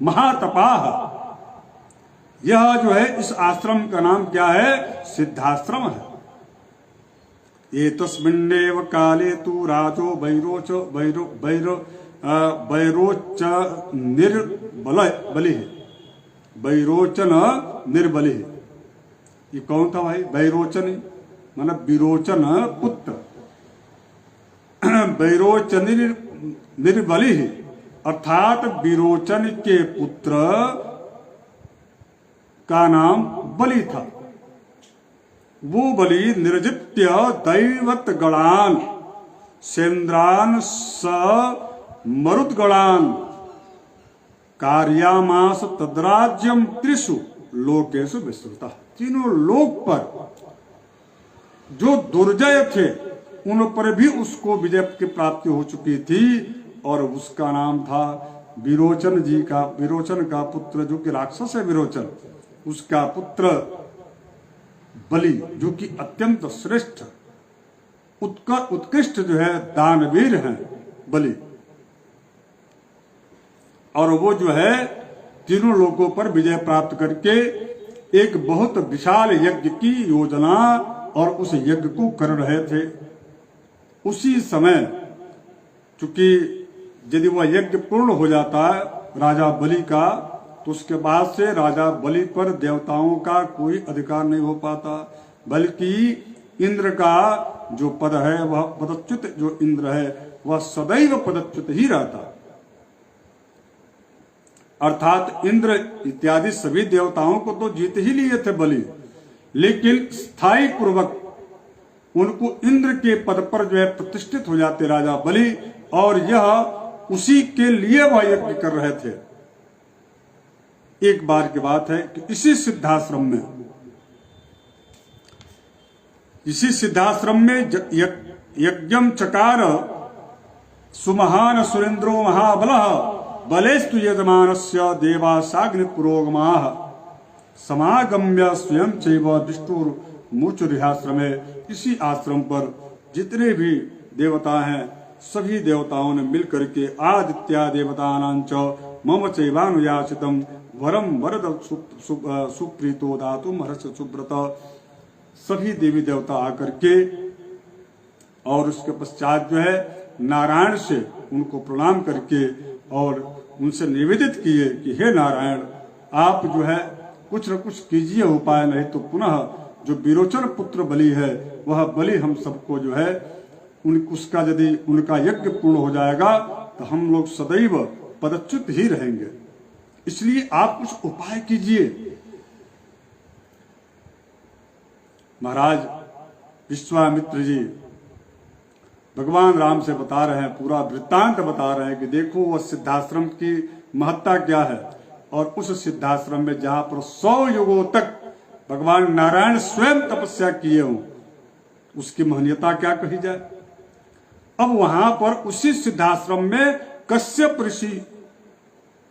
महातपाः। यह जो है इस आश्रम का नाम क्या है? सिद्धाश्रम है। एतस्मिन्नेव काले तु राजो बैरोचन निर्बलिः। ये कौन था भाई? बैरोचन मतलब विरोचन पुत्र। बैरोचन निर्बलिः अर्थात विरोचन के पुत्र का नाम बलि था। वो बलि निर्जित्य दैवत गणान सेन्द्रान स मरुत गणान कार्यामास तद्राज्यम त्रिषु लोकेषु विस्तृतः। तीनों लोक पर जो दुर्जय थे उन पर भी उसको विजय की प्राप्ति हो चुकी थी और उसका नाम था विरोचन जी का। विरोचन का पुत्र जो कि राक्षस है विरोचन, उसका पुत्र बलि जो कि अत्यंत श्रेष्ठ उत्कृष्ट जो है दानवीर हैं बलि। और वो जो है तीनों लोगों पर विजय प्राप्त करके एक बहुत विशाल यज्ञ की योजना और उस यज्ञ को कर रहे थे। उसी समय चूंकि यदि वह यज्ञ पूर्ण हो जाता है राजा बलि का, तो उसके बाद से राजा बलि पर देवताओं का कोई अधिकार नहीं हो पाता, बल्कि इंद्र का जो पद है वह पदच्युत जो इंद्र है वह सदैव पदच्युत ही रहता। अर्थात इंद्र इत्यादि सभी देवताओं को तो जीत ही लिए थे बलि, लेकिन स्थायी पूर्वक उनको इंद्र के पद पर जो है प्रतिष्ठित हो जाते राजा बलि, और यह उसी के लिए वह यज्ञ कर रहे थे। एक बार की बात है कि इसी सिद्धाश्रम में इसी सिद्धाश्रम में यज्ञम चकार सुमहान सुरेंद्रो महाबल बलेस्तु यजमानस्य देवासाग्नि पुरोगमाः समागम्य स्वयं चैव विष्णुर्मुचुरिहाश्रमे। इसी आश्रम पर जितने भी देवता हैं सभी देवताओं ने मिलकर के आदित्या देवतानांच मम चैवानुयाचितम वरम वरद सुप्रीतो दातुम हर्ष सुब्रत। सभी देवी देवता आकर के और उसके पश्चात जो है नारायण से उनको प्रणाम करके और उनसे निवेदित किए कि हे नारायण, आप जो है कुछ न कुछ कीजिए उपाय, नहीं तो पुनः जो विरोचन पुत्र बलि है वह बलि हम सबको जो है उसका यदि उनका यज्ञ पूर्ण हो जाएगा तो हम लोग सदैव पदच्युत ही रहेंगे, इसलिए आप कुछ उपाय कीजिए। महाराज विश्वामित्र जी भगवान राम से बता रहे हैं, पूरा वृत्तांत बता रहे हैं कि देखो वह सिद्धाश्रम की महत्ता क्या है, और उस सिद्धाश्रम में जहां पर 100 युगों तक भगवान नारायण स्वयं तपस्या किए हों उसकी महनीयता क्या कही जाए। अब वहां पर उसी सिद्धाश्रम में कश्यप ऋषि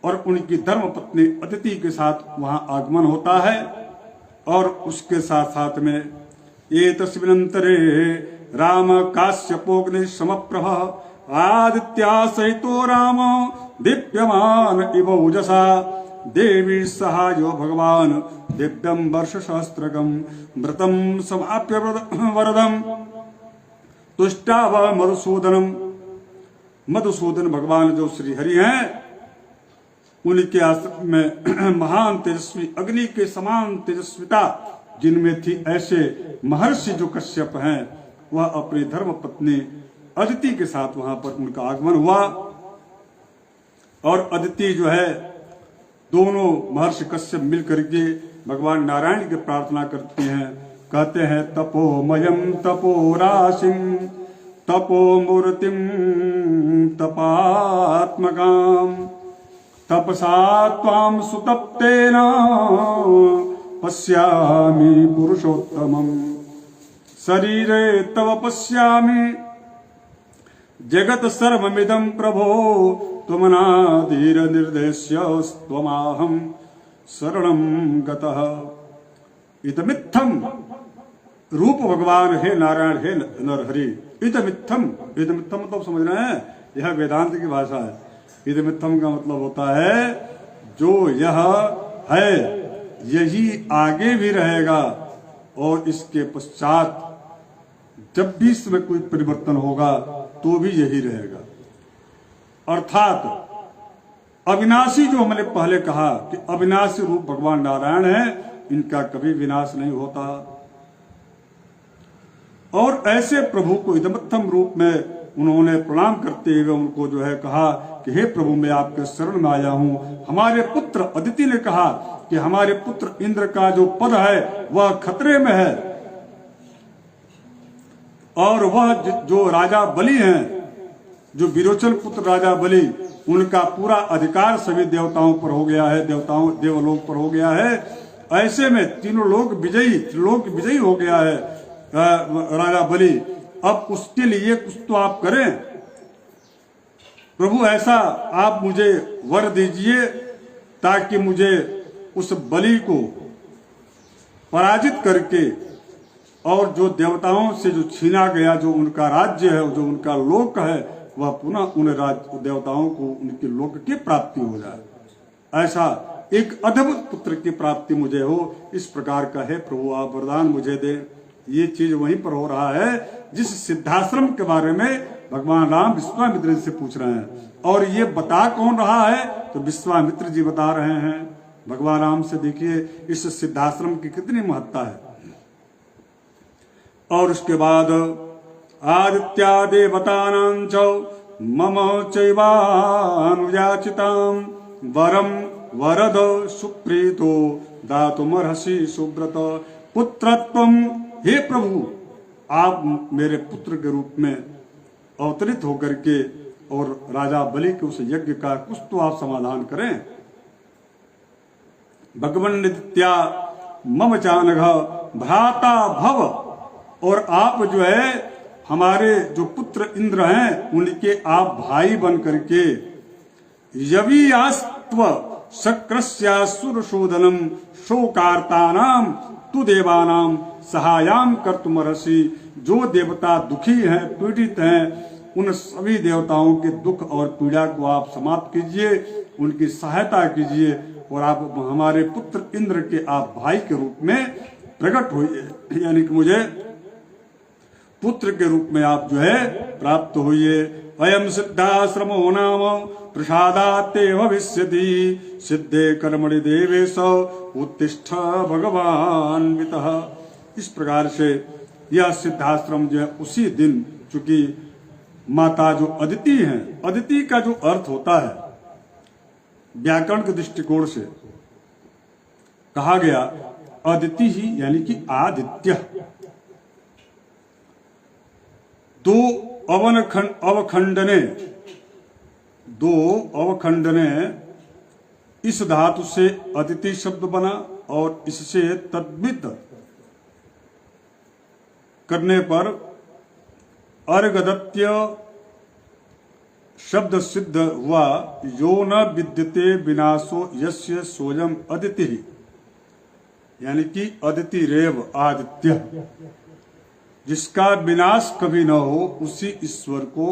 और उनकी धर्म पत्नी अदिति के साथ वहां आगमन होता है, और उसके साथ साथ में ये तस्मिन्नंतरे राम काश्यपोग्नि समप्रभ आदित्या सहितो राम दीप्यमान इव ओजसा देवी सहायो भगवान दिव्यम वर्ष सहस्त्रकम व्रतम समाप्य वरदम तुष्टाव मधुसूदनम। मधुसूदन भगवान जो श्री हरि हैं उनके आश्रम में महान तेजस्वी अग्नि के समान तेजस्विता जिनमें थी, ऐसे महर्षि जो कश्यप हैं वह अपनी धर्म पत्नी अदिति के साथ वहां पर उनका आगमन हुआ। और अदिति जो है दोनों महर्षि कश्यप मिलकर के भगवान नारायण की प्रार्थना करते हैं, कहते हैं तपोमयम तपो राशिम तपो मूर्तिम तपात्मकाम तपसा त्वाम सुतप्तेन पश्यामि पुरुषोत्तमम् शरीरे तव पश्यामि जगत सर्वमिदं प्रभो त्वमनादिर निर्देश्य त्वमाहं शरणं गतः। इदमित्थम रूप भगवान हे नारायण हे नरहरि, इदमित्थम, इदमित्थम मतलब समझ रहे हैं, यह वेदांत की भाषा है। इदमित्थम का मतलब होता है जो यह है यही आगे भी रहेगा, और इसके पश्चात जब भी इसमें कोई परिवर्तन होगा तो भी यही रहेगा। अर्थात अविनाशी जो हमने पहले कहा कि अविनाशी रूप भगवान नारायण है, इनका कभी विनाश नहीं होता। और ऐसे प्रभु को इदमित्थम रूप में उन्होंने प्रणाम करते हुए उनको जो है कहा कि हे प्रभु मैं आपके शरण में आया हूं। हमारे पुत्र अदिति ने कहा कि हमारे पुत्र इंद्र का जो पद है वह खतरे में है, और वह जो राजा बलि हैं, जो विरोचन पुत्र राजा बलि, उनका पूरा अधिकार सभी देवताओं पर हो गया है, देवलोक पर हो गया है। ऐसे में तीनों लोग त्रिलोक विजयी हो गया है राजा बलि। अब उसके लिए कुछ तो आप करें प्रभु, ऐसा आप मुझे वर दीजिए ताकि मुझे उस बलि को पराजित करके और जो देवताओं से जो छीना गया जो उनका राज्य है, जो उनका लोक है, वह पुनः उन देवताओं को उनके लोक की प्राप्ति हो जाए। ऐसा एक अद्भुत पुत्र की प्राप्ति मुझे हो, इस प्रकार का है प्रभु आप वरदान मुझे दे। ये चीज वहीं पर हो रहा है जिस सिद्धाश्रम के बारे में भगवान राम विश्वामित्र जी से पूछ रहे हैं। और ये बता कौन रहा है तो विश्वामित्र जी बता रहे हैं भगवान राम से। देखिए इस सिद्धाश्रम की कितनी महत्ता है। और उसके बाद आदित्या देवतानां च मम चैवानुयाचितां वरम वरद सुप्रीतो दातुमर्हसि सुब्रत। पुत्रत्वम, हे प्रभु आप मेरे पुत्र के रूप में अवतरित होकर के और राजा बलि के उस यज्ञ का कुछ तो आप समाधान करें। भगवन् नित्या मम चानघ भ्राता भव और आप जो है हमारे जो पुत्र इंद्र हैं उनके आप भाई बन करके यवीयास्त्व शक्रस्यासुरशोधनम शोकार्तानाम तु देवानाम सहायाम कर्तुमर्हसि। जो देवता दुखी हैं, पीड़ित हैं, उन सभी देवताओं के दुख और पीड़ा को आप समाप्त कीजिए, उनकी सहायता कीजिए और आप हमारे पुत्र इंद्र के आप भाई के रूप में प्रकट होइए, यानी कि मुझे पुत्र के रूप में आप जो है प्राप्त होइए। अयम सिद्धाश्रमो नाम प्रसादाते भविष्यति सिद्धे कर्मणि देवेश उत्तिष्ठ भगवान वितः। इस प्रकार से यह सिद्धाश्रम जो है उसी दिन, चूंकि माता जो अदिति हैं, अदिति का जो अर्थ होता है व्याकरण के दृष्टिकोण से कहा गया अदिति ही यानी कि आदित्य। दो अवखंडने इस धातु से अदिति शब्द बना और इससे तद्वित करने पर अर्गदत्य शब्द सिद्ध हुआ। यो न विद्यते विनाशो यस्य सोयम अदिति, यानी कि अदिति रेव आदित्य, जिसका विनाश कभी न हो उसी ईश्वर को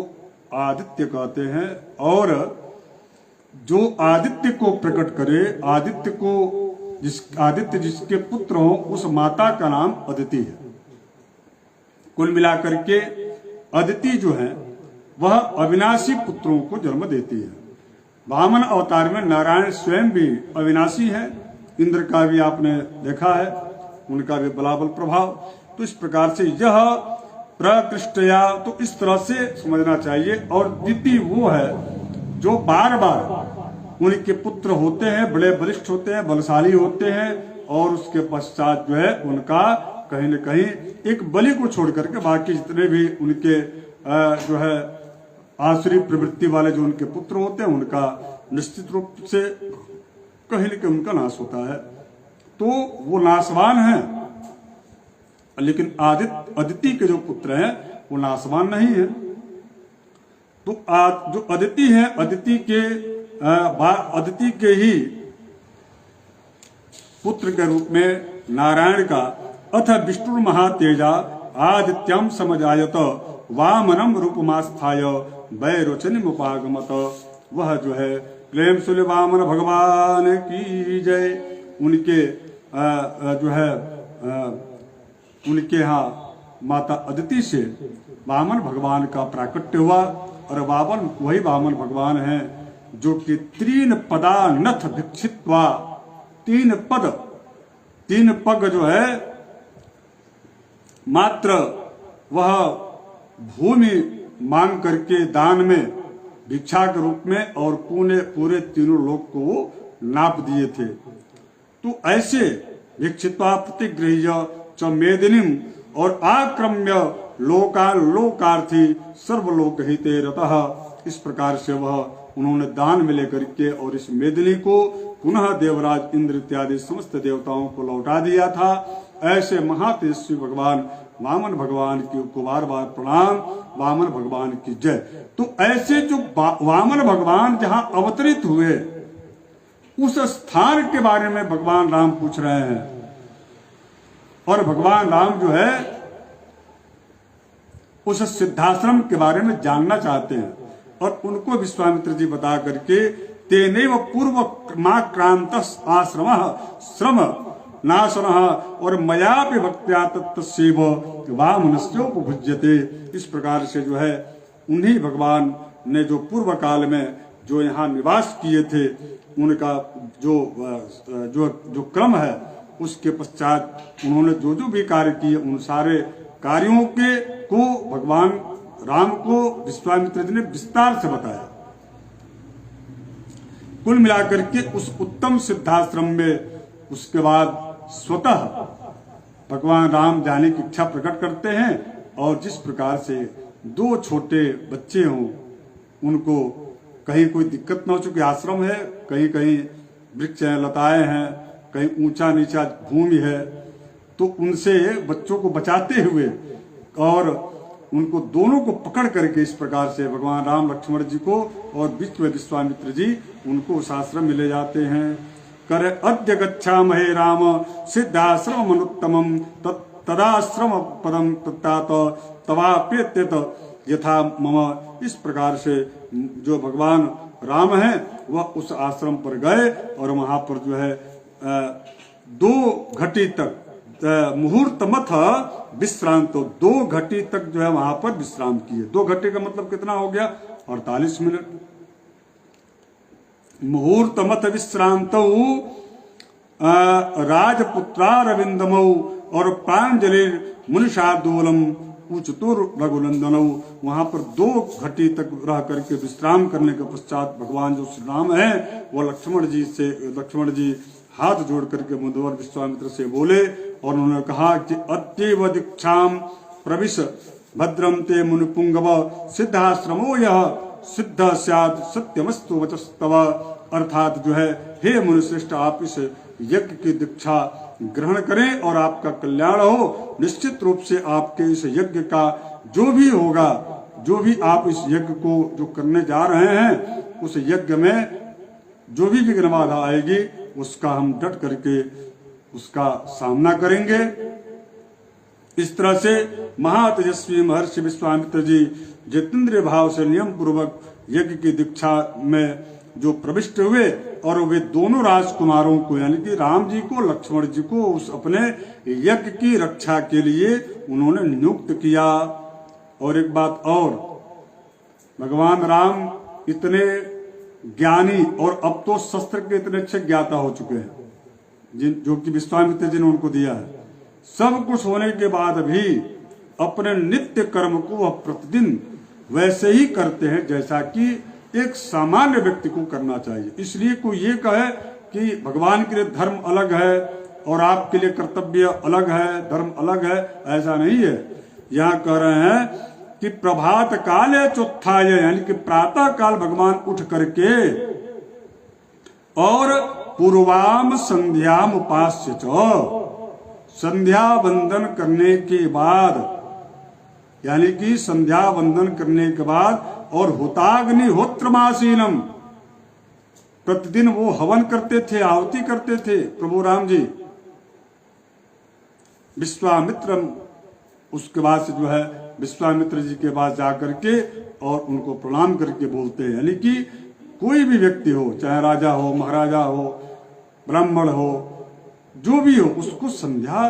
आदित्य कहते हैं। और जो आदित्य को प्रकट करे, आदित्य जिसके पुत्र हो, उस माता का नाम अदिति है। कुल मिलाकर के अदिति जो है वह अविनाशी पुत्रों को जन्म देती है। वामन अवतार में नारायण स्वयं भी अविनाशी है, इंद्र का भी आपने देखा है, उनका भी बलाबल प्रभाव। तो इस प्रकार से यह प्रकृष्टया, तो इस तरह से समझना चाहिए। और द्वितीय वो है जो बार बार उनके पुत्र होते हैं, बड़े बलिष्ठ होते हैं, बलशाली होते हैं, और उसके पश्चात जो है उनका कहीं न कहीं एक बलि को छोड़ करके बाकी जितने भी उनके जो है आसुरी प्रवृत्ति वाले जो उनके पुत्र होते हैं उनका निश्चित रूप से कहीं न कहीं उनका नाश होता है। तो वो नाशवान है, लेकिन अदिति के जो पुत्र हैं वो नाशवान नहीं है। तो जो अदिति है, अदिति के ही पुत्र के रूप में नारायण का अथ विष्णु महातेजा आदित्यम समझायत वामनम रूपमास्थाय वैरोचनिमुपागमत। वह जो है क्लेम सुल वामन भगवान की जय। उनके जो है उनके यहाँ माता अदिति से वामन भगवान का प्राकट्य हुआ। और वामन वही वामन भगवान हैं जो कि तीन पदानथ भिक्षित्वा, तीन पग जो है मात्र वह भूमि मांग करके दान में भिक्षा के रूप में और पूरे तीनों लोक को वो नाप दिए थे। तो ऐसे भिक्षित्वा प्रतिगृह्य च मेदिनीम और आक्रम्य लोकार्थी सर्वलोक हिते रतः। इस प्रकार से वह उन्होंने दान में लेकर के और इस मेदिनी को पुनः देवराज इंद्र इत्यादि समस्त देवताओं को लौटा दिया था। ऐसे महातेजस्वी भगवान वामन भगवान को बार बार प्रणाम, वामन भगवान की जय। तो ऐसे जो वामन भगवान जहां अवतरित हुए उस स्थान के बारे में भगवान राम पूछ रहे हैं। और भगवान राम जो है उस सिद्धाश्रम के बारे में जानना चाहते हैं और उनको विश्वामित्र जी बता करके तेनेव पूर्वमाक्रांत आश्रम श्रम नाशन और मयापि भक्त्या तत्सेव वामनस्योपभुज्यते। इस प्रकार से जो है उन्हीं भगवान ने जो पूर्व काल में जो यहाँ निवास किए थे उनका जो क्रम है उसके पश्चात उन्होंने जो भी कार्य किए उन सारे कार्यों को भगवान राम को विश्वामित्र जी ने विस्तार से बताया। कुल मिलाकर के उस उत्तम सिद्धाश्रम में उसके बाद स्वतः भगवान राम जाने की इच्छा प्रकट करते हैं। और जिस प्रकार से दो छोटे बच्चे हों उनको कहीं कोई दिक्कत न हो, चुके आश्रम है, कहीं कहीं वृक्ष हैं, लताएं हैं, कहीं ऊंचा नीचा भूमि है, तो उनसे बच्चों को बचाते हुए और उनको दोनों को पकड़ करके इस प्रकार से भगवान राम लक्ष्मण जी को और बीच में विश्वामित्र जी उनको उस आश्रम में ले जाते हैं। कर अद्य गच्छामहे राम सिद्धाश्रम अनुत्तमम तदाश्रम पदम तत्तात तवाप्यत्यत यथा मम। इस प्रकार से जो भगवान राम है वह उस आश्रम पर गए और वहां पर जो है 2 घटी तक मुहूर्त मथ विश्रांत, तो 2 घटी तक जो है वहां पर विश्राम किए। 2 घटी का मतलब कितना हो गया? 48 मिनट। मुहूर्त मथ विश्रांत राजपुत्रारविंदमौ और प्रांजलि मुनिषादोलम उचतुर रघुनंदन। वहां पर 2 घटी तक रह करके विश्राम करने के पश्चात भगवान जो श्री राम है वो लक्ष्मण जी हाथ जोड़ करके मुनिवर विश्वामित्र से बोले और उन्होंने कहा कि अत्यव दीक्षाम प्रविश भद्रम ते मुनिपुंगव सिद्धाश्रमो यह सिद्ध स्यात् सत्यमस्तु वचस्तव। अर्थात जो है हे मुनिश्रेष्ठ, आप इस यज्ञ की दीक्षा ग्रहण करें और आपका कल्याण हो। निश्चित रूप से आपके इस यज्ञ का जो भी होगा, जो भी आप इस यज्ञ को जो करने जा रहे हैं, उस यज्ञ में जो भी विघ्न बाधा आएगी उसका हम डट करके उसका सामना करेंगे। इस तरह से महातेजस्वी महर्षि विश्वामित्र जी जितेंद्रिय भाव से नियम पूर्वक यज्ञ की दीक्षा में जो प्रविष्ट हुए और वे दोनों राजकुमारों को यानी कि राम जी को लक्ष्मण जी को उस अपने यज्ञ की रक्षा के लिए उन्होंने नियुक्त किया। और एक बात और, भगवान राम इतने ज्ञानी और अब तो शस्त्र के इतने अच्छे ज्ञाता हो चुके हैं जो कि विश्वामित्र जी ने उनको दिया है। सब कुछ होने के बाद भी अपने नित्य कर्म को वह प्रतिदिन वैसे ही करते हैं जैसा कि एक सामान्य व्यक्ति को करना चाहिए। इसलिए कोई ये कहे कि भगवान के लिए धर्म अलग है और आपके लिए कर्तव्य अलग है, धर्म अलग है, ऐसा नहीं है। यहाँ कह रहे हैं कि प्रभात काले चोत्थाय, यानी कि प्रातः काल भगवान उठ करके और पूर्वाम संध्याम उपास्य च, संध्या वंदन करने के बाद, यानी कि संध्या वंदन करने के बाद और हुताग्निहोत्रमासीनम, प्रतिदिन वो हवन करते थे, आहुति करते थे प्रभु राम जी। विश्वामित्र उसके बाद से जो है विश्वामित्र जी के पास जाकर के और उनको प्रणाम करके बोलते हैं, यानी कि कोई भी व्यक्ति हो, चाहे राजा हो, महाराजा हो, ब्राह्मण हो, जो भी हो, उसको संध्या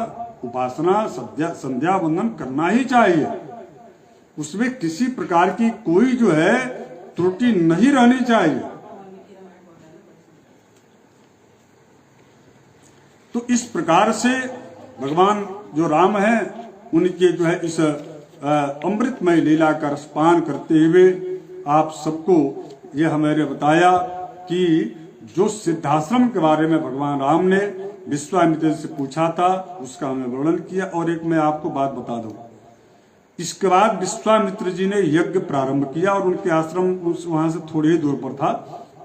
उपासना संध्या वंदन करना ही चाहिए। उसमें किसी प्रकार की कोई जो है त्रुटि नहीं रहनी चाहिए। तो इस प्रकार से भगवान जो राम है उनके जो है इस अमृतमय लीला का रसपान करते हुए आप सबको यह मैंने बताया कि जो सिद्धाश्रम के बारे में भगवान राम ने विश्वामित्र से पूछा था उसका हमने वर्णन किया। और एक मैं आपको बात बता दूं, इसके बाद विश्वामित्र जी ने यज्ञ प्रारंभ किया और उनके आश्रम वहां से थोड़ी ही दूर पर था,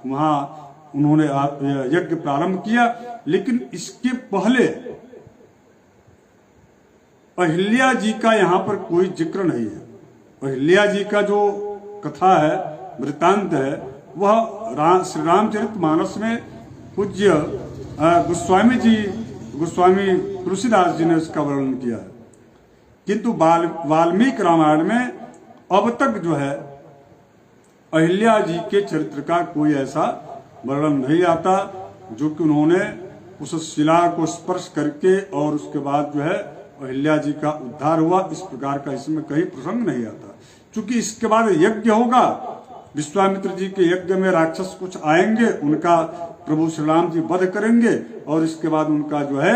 वहां उन्होंने यज्ञ प्रारंभ किया। लेकिन इसके पहले अहिल्या जी का यहाँ पर कोई जिक्र नहीं है। अहिल्या जी का जो कथा है, वृतांत है, वह श्री रामचरितमानस में पूज्य गोस्वामी तुलसीदास जी ने उसका वर्णन किया है। किंतु वाल्मीकि रामायण में अब तक जो है अहिल्या जी के चरित्र का कोई ऐसा वर्णन नहीं आता जो कि उन्होंने उस शिला को स्पर्श करके और उसके बाद जो है अहिल्या जी का उद्धार हुआ, इस प्रकार का इसमें कहीं प्रसंग नहीं आता। क्योंकि इसके बाद यज्ञ होगा, विश्वामित्र जी के यज्ञ में राक्षस कुछ आएंगे, उनका प्रभु श्री राम जी वध करेंगे और इसके बाद उनका जो है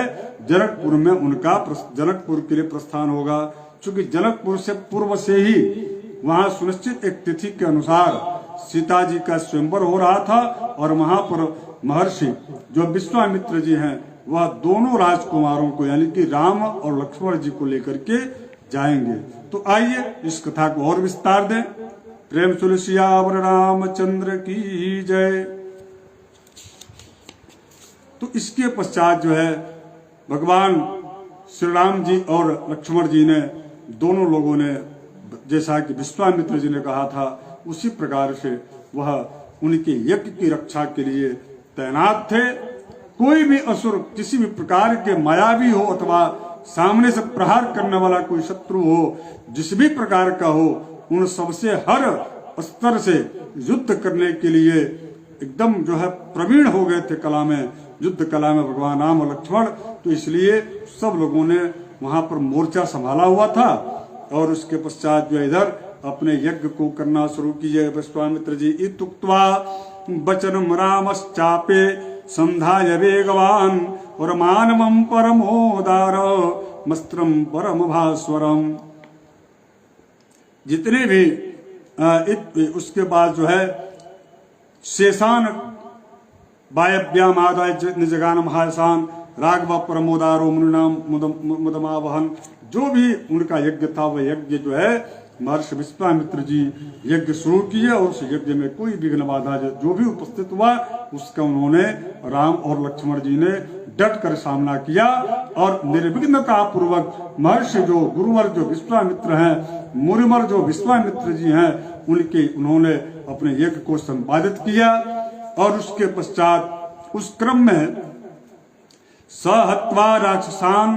जनकपुर में उनका जनकपुर के लिए प्रस्थान होगा। क्योंकि जनकपुर से पूर्व से ही वहां सुनिश्चित एक तिथि के अनुसार सीता जी का स्वयंवर हो रहा था और वहां पर महर्षि जो विश्वामित्र जी हैं वह दोनों राजकुमारों को यानी कि राम और लक्ष्मण जी को लेकर के जाएंगे। तो आइए इस कथा को और विस्तार दें। प्रेम तुलसियावर रामचंद्र की जय। तो इसके पश्चात जो है भगवान श्री राम जी और लक्ष्मण जी ने दोनों लोगों ने जैसा कि विश्वामित्र जी ने कहा था उसी प्रकार से वह उनके यज्ञ की रक्षा के लिए तैनात थे। कोई भी असुर किसी भी प्रकार के मायावी हो अथवा सामने से प्रहार करने वाला कोई शत्रु हो, जिस भी प्रकार का हो, उन सबसे हर स्तर से युद्ध करने के लिए एकदम जो है प्रवीण हो गए थे कला में, युद्ध कला में भगवान राम और लक्ष्मण। तो इसलिए सब लोगों ने वहां पर मोर्चा संभाला हुआ था और उसके पश्चात जो इधर अपने यज्ञ को करना शुरू किए विश्वामित्र जी। इत्युक्त्वा वचनम रामश्चापे संधाय वेगवान और मानवम परमोदार मस्त्रम परम भास्वरम। जितने भी उसके बाद जो है शेषान वायव्याम आदाय निजगान महासान राघव परमोदारो मुनिनाम मुदमावहन। जो भी उनका यज्ञ था वह यज्ञ जो है महर्षि विश्वामित्र जी यज्ञ शुरू किए और उस यज्ञ में कोई विघ्न बाधा जो भी उपस्थित हुआ उसका उन्होंने राम और लक्ष्मण जी ने डट कर सामना किया और निर्विघ्नता पूर्वक महर्षि जो गुरुवर जो विश्वामित्र हैं, मुनिवर जो विश्वामित्र जी हैं, उनके उन्होंने अपने यज्ञ को संपादित किया। और उसके पश्चात उस क्रम में सहत्वा राक्षसान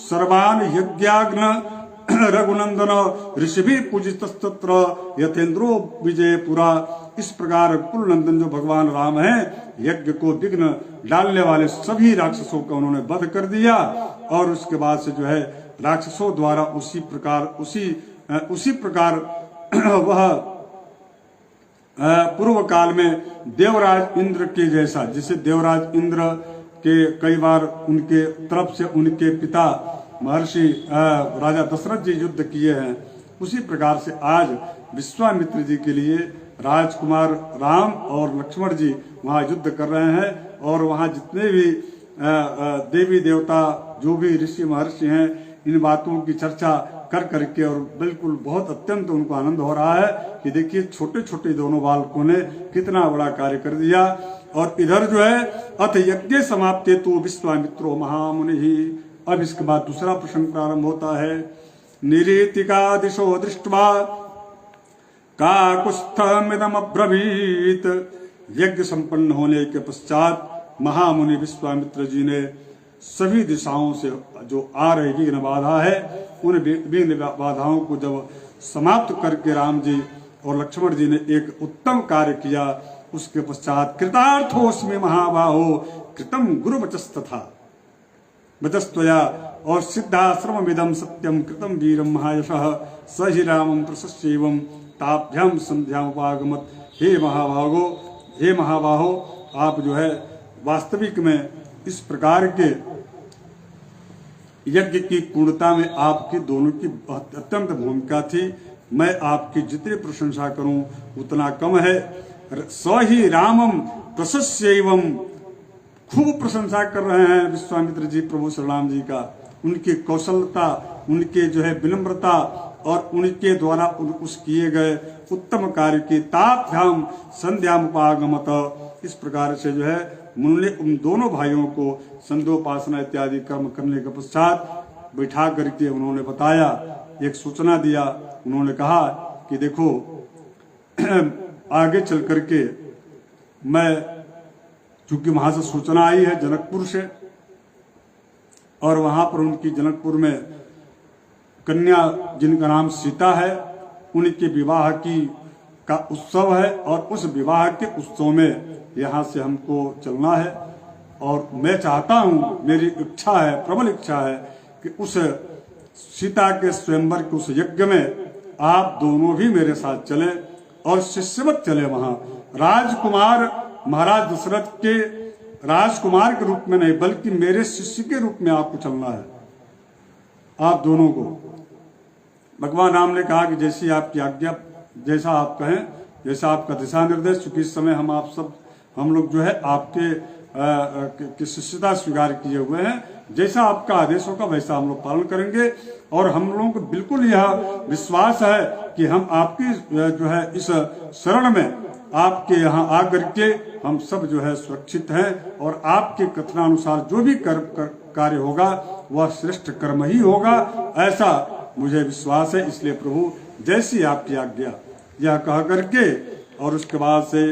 सर्वान यज्ञाग्न रघुनंदन ऋषि पूजितस्तत्र यथेन्द्रो विजयपुरा। इस प्रकार कुलनंदन जो भगवान राम हैं, यज्ञ को विघ्न डालने वाले सभी राक्षसों का उन्होंने वध कर दिया। और उसके बाद से जो है राक्षसों द्वारा उसी प्रकार वह पूर्व काल में देवराज इंद्र के जैसा, जिसे देवराज इंद्र के कई बार उनके तरफ से उनके पिता महर्षि राजा दशरथ जी युद्ध किए हैं, उसी प्रकार से आज विश्वामित्र जी के लिए राजकुमार राम और लक्ष्मण जी वहां युद्ध कर रहे हैं। और वहां जितने भी देवी देवता जो भी ऋषि महर्षि हैं, इन बातों की चर्चा कर करके और बिल्कुल बहुत अत्यंत उनको आनंद हो रहा है कि देखिए छोटे छोटे दोनों बालकों ने कितना बड़ा कार्य कर दिया। और इधर जो है अथ यज्ञ समाप्ते तो विश्वामित्रो महामुनि ही। अब इसके बाद दूसरा प्रसंग प्रारंभ होता है। निरीतिका दिशो दृष्ट्वा काकुत्स्थमिदम अब्रवीत। यज्ञ संपन्न होने के पश्चात महामुनि विश्वामित्र जी ने सभी दिशाओं से जो आ रही विघ्न बाधा है, उन विघ्न बाधाओं को जब समाप्त करके राम जी और लक्ष्मण जी ने एक उत्तम कार्य किया, उसके पश्चात कृतार्थोस्मि महाबाहो कृतम गुरु वचस्तथा वचस्त्वया और सिद्धाश्रम विदम सत्यम कृतम वीरम महायशः स ही रामम प्रशस्यैवं ताभ्याम संध्यामुपागमत। हे महाबाहो, आप जो है वास्तविक में इस प्रकार के यज्ञ की पूर्णता में आपकी दोनों की अत्यंत भूमिका थी। मैं आपकी जितनी प्रशंसा करूं उतना कम है। स ही रामम प्रशस्यैवं, खूब प्रशंसा कर रहे हैं विश्वामित्र जी प्रभु श्री राम जी का, उनकी कौशलता, उनके जो है विनम्रता और उनके द्वारा उस किए गए उत्तम कार्य की ताभ्याम संध्यामुपागमत। इस प्रकार से जो है उन्होंने उन दोनों भाइयों को संध्योपासना इत्यादि कर्म करने के पश्चात बैठा करके उन्होंने बताया, एक सूचना दिया। उन्होंने कहा कि देखो आगे चल करके मैं, चूंकि वहां से सूचना आई है जनकपुर से, और वहां पर उनकी जनकपुर में कन्या जिनका नाम सीता है, उनके विवाह का उत्सव है और उस विवाह के उत्सव में यहाँ से हमको चलना है। और मैं चाहता हूँ, मेरी इच्छा है, प्रबल इच्छा है कि उस सीता के स्वयंवर के उस यज्ञ में आप दोनों भी मेरे साथ चलें और शिष्यवत चले। वहां राजकुमार महाराज दशरथ के राजकुमार के रूप में नहीं, बल्कि मेरे शिष्य के रूप में आपको चलना है, आप दोनों को। भगवान राम ने कहा कि जैसी आपकी आज्ञा, जैसा आप कहें, जैसा आपका दिशा निर्देश, चूंकि इस समय हम लोग जो है आपके शिष्यता स्वीकार किए हुए हैं, जैसा आपका आदेश होगा वैसा हम लोग पालन करेंगे। और हम लोगों को बिल्कुल यह विश्वास है कि हम आपकी जो है इस शरण में आपके यहाँ आकर के हम सब जो है सुरक्षित हैं और आपके कथनानुसार जो भी कार्य होगा वह श्रेष्ठ कर्म ही होगा, ऐसा मुझे विश्वास है। इसलिए प्रभु जैसी आपकी आज्ञा, यह कह करके और उसके बाद से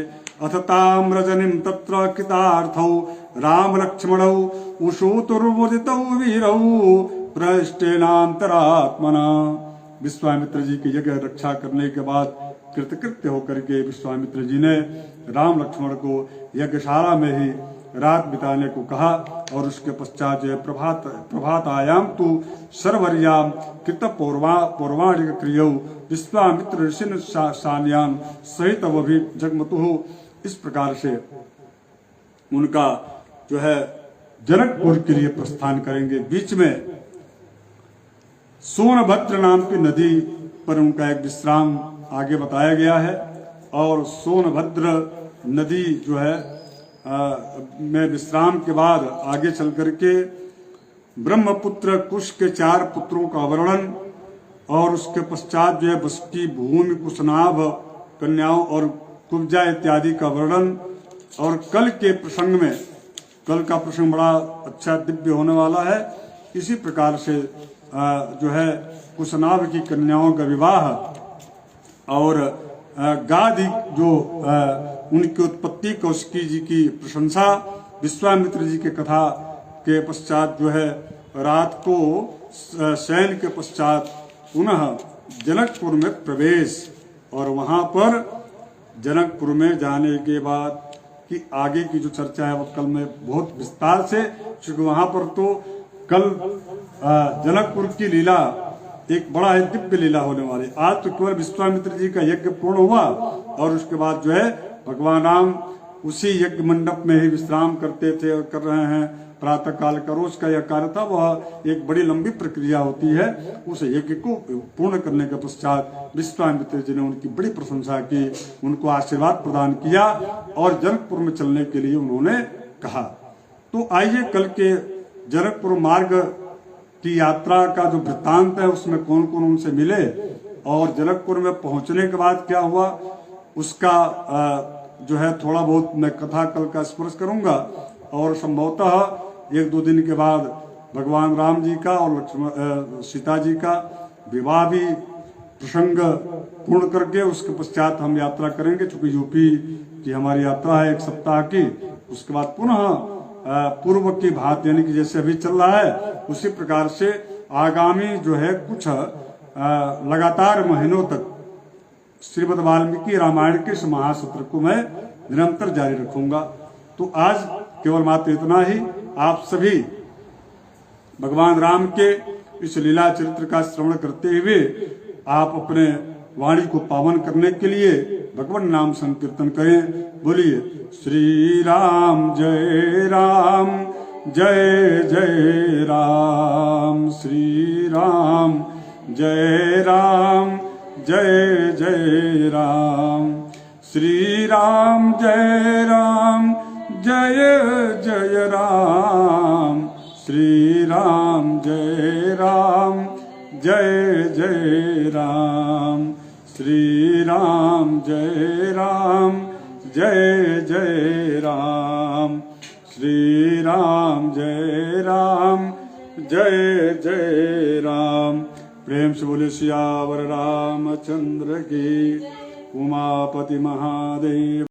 अथ ताम रजनीम तत्र कृतार्थौ राम लक्ष्मणौ उषोतुर्मुदितौ वीरौ प्रष्टेनांतरात्मना। विश्वामित्र जी की यज्ञ रक्षा करने के बाद कृतकृत्य होकर के विश्वामित्र जी ने राम लक्ष्मण को यज्ञशाला में ही रात बिताने को कहा और उसके पश्चात जो प्रभातायाम तु सर्वर्याम कृत पौर्वाणिक क्रियौ विश्वामित्र ऋषिन सान्यान सहित वही जगमतु। इस प्रकार से उनका जो है जनकपुर के लिए प्रस्थान करेंगे। बीच में सोनभद्र नाम की नदी पर उनका एक विश्राम आगे बताया गया है और सोनभद्र नदी जो है में विश्राम के बाद आगे चल करके ब्रह्मपुत्र कुश के 4 पुत्रों का वर्णन और उसके पश्चात जो है बसकी भूमि कुशनाभ कन्याओं और कुब्जा इत्यादि का वर्णन और कल के प्रसंग में, कल का प्रसंग बड़ा अच्छा दिव्य होने वाला है। इसी प्रकार से जो है कुशनाभ की कन्याओं का विवाह और गादी जो उनकी उत्पत्ति कौशिकी जी की प्रशंसा, विश्वामित्र जी के कथा के पश्चात जो है रात को शयन के पश्चात पुनः जनकपुर में प्रवेश और वहां पर जनकपुर में जाने के बाद की आगे की जो चर्चा है वो कल में बहुत विस्तार से, क्योंकि वहां पर तो कल जनकपुर की लीला एक बड़ा है दिव्य लीला होने वाली। आज तो केवल विश्वामित्र जी का यज्ञ पूर्ण हुआ और उसके बाद जो है भगवान राम उसी यज्ञ मंडप में ही विश्राम करते थे और कर रहे हैं। प्रातः काल का रोज का यह कार्य था, वह एक बड़ी लंबी प्रक्रिया होती है। उस यज्ञ को पूर्ण करने के पश्चात विश्वामित्र जी ने उनकी बड़ी प्रशंसा की, उनको आशीर्वाद प्रदान किया और जनकपुर में चलने के लिए उन्होंने कहा। तो आइए कल के जनकपुर मार्ग की यात्रा का जो वृत्तांत है उसमें कौन कौन उनसे मिले और जनकपुर में पहुंचने के बाद क्या हुआ उसका जो है थोड़ा बहुत मैं कथा कल का स्पर्श करूंगा और संभवतः 1-2 दिन के बाद भगवान राम जी का और लक्ष्मण सीता जी का विवाह भी प्रसंग पूर्ण करके उसके पश्चात हम यात्रा करेंगे। चूंकि यूपी की हमारी यात्रा है 1 सप्ताह की, उसके बाद पुनः पूर्व की भांति यानी कि जैसे अभी चल रहा है उसी प्रकार से आगामी जो है कुछ लगातार महीनों तक श्रीमद् वाल्मीकि रामायण के इस महासत्र को मैं निरंतर जारी रखूंगा। तो आज केवल मात्र इतना ही। आप सभी भगवान राम के इस लीला चरित्र का श्रवण करते हुए आप अपने वाणी को पावन करने के लिए भगवान नाम संकीर्तन करें। बोलिए श्री राम जय राम जय जय राम, श्री राम जय राम जय जय राम, श्री राम जय राम जय जय राम, श्री राम जय राम जय जय राम, श्री राम जय राम जय जय राम, श्री राम जय राम जय जय राम। प्रेम से बोले सियावर रामचंद्र की। उमापति महादेव।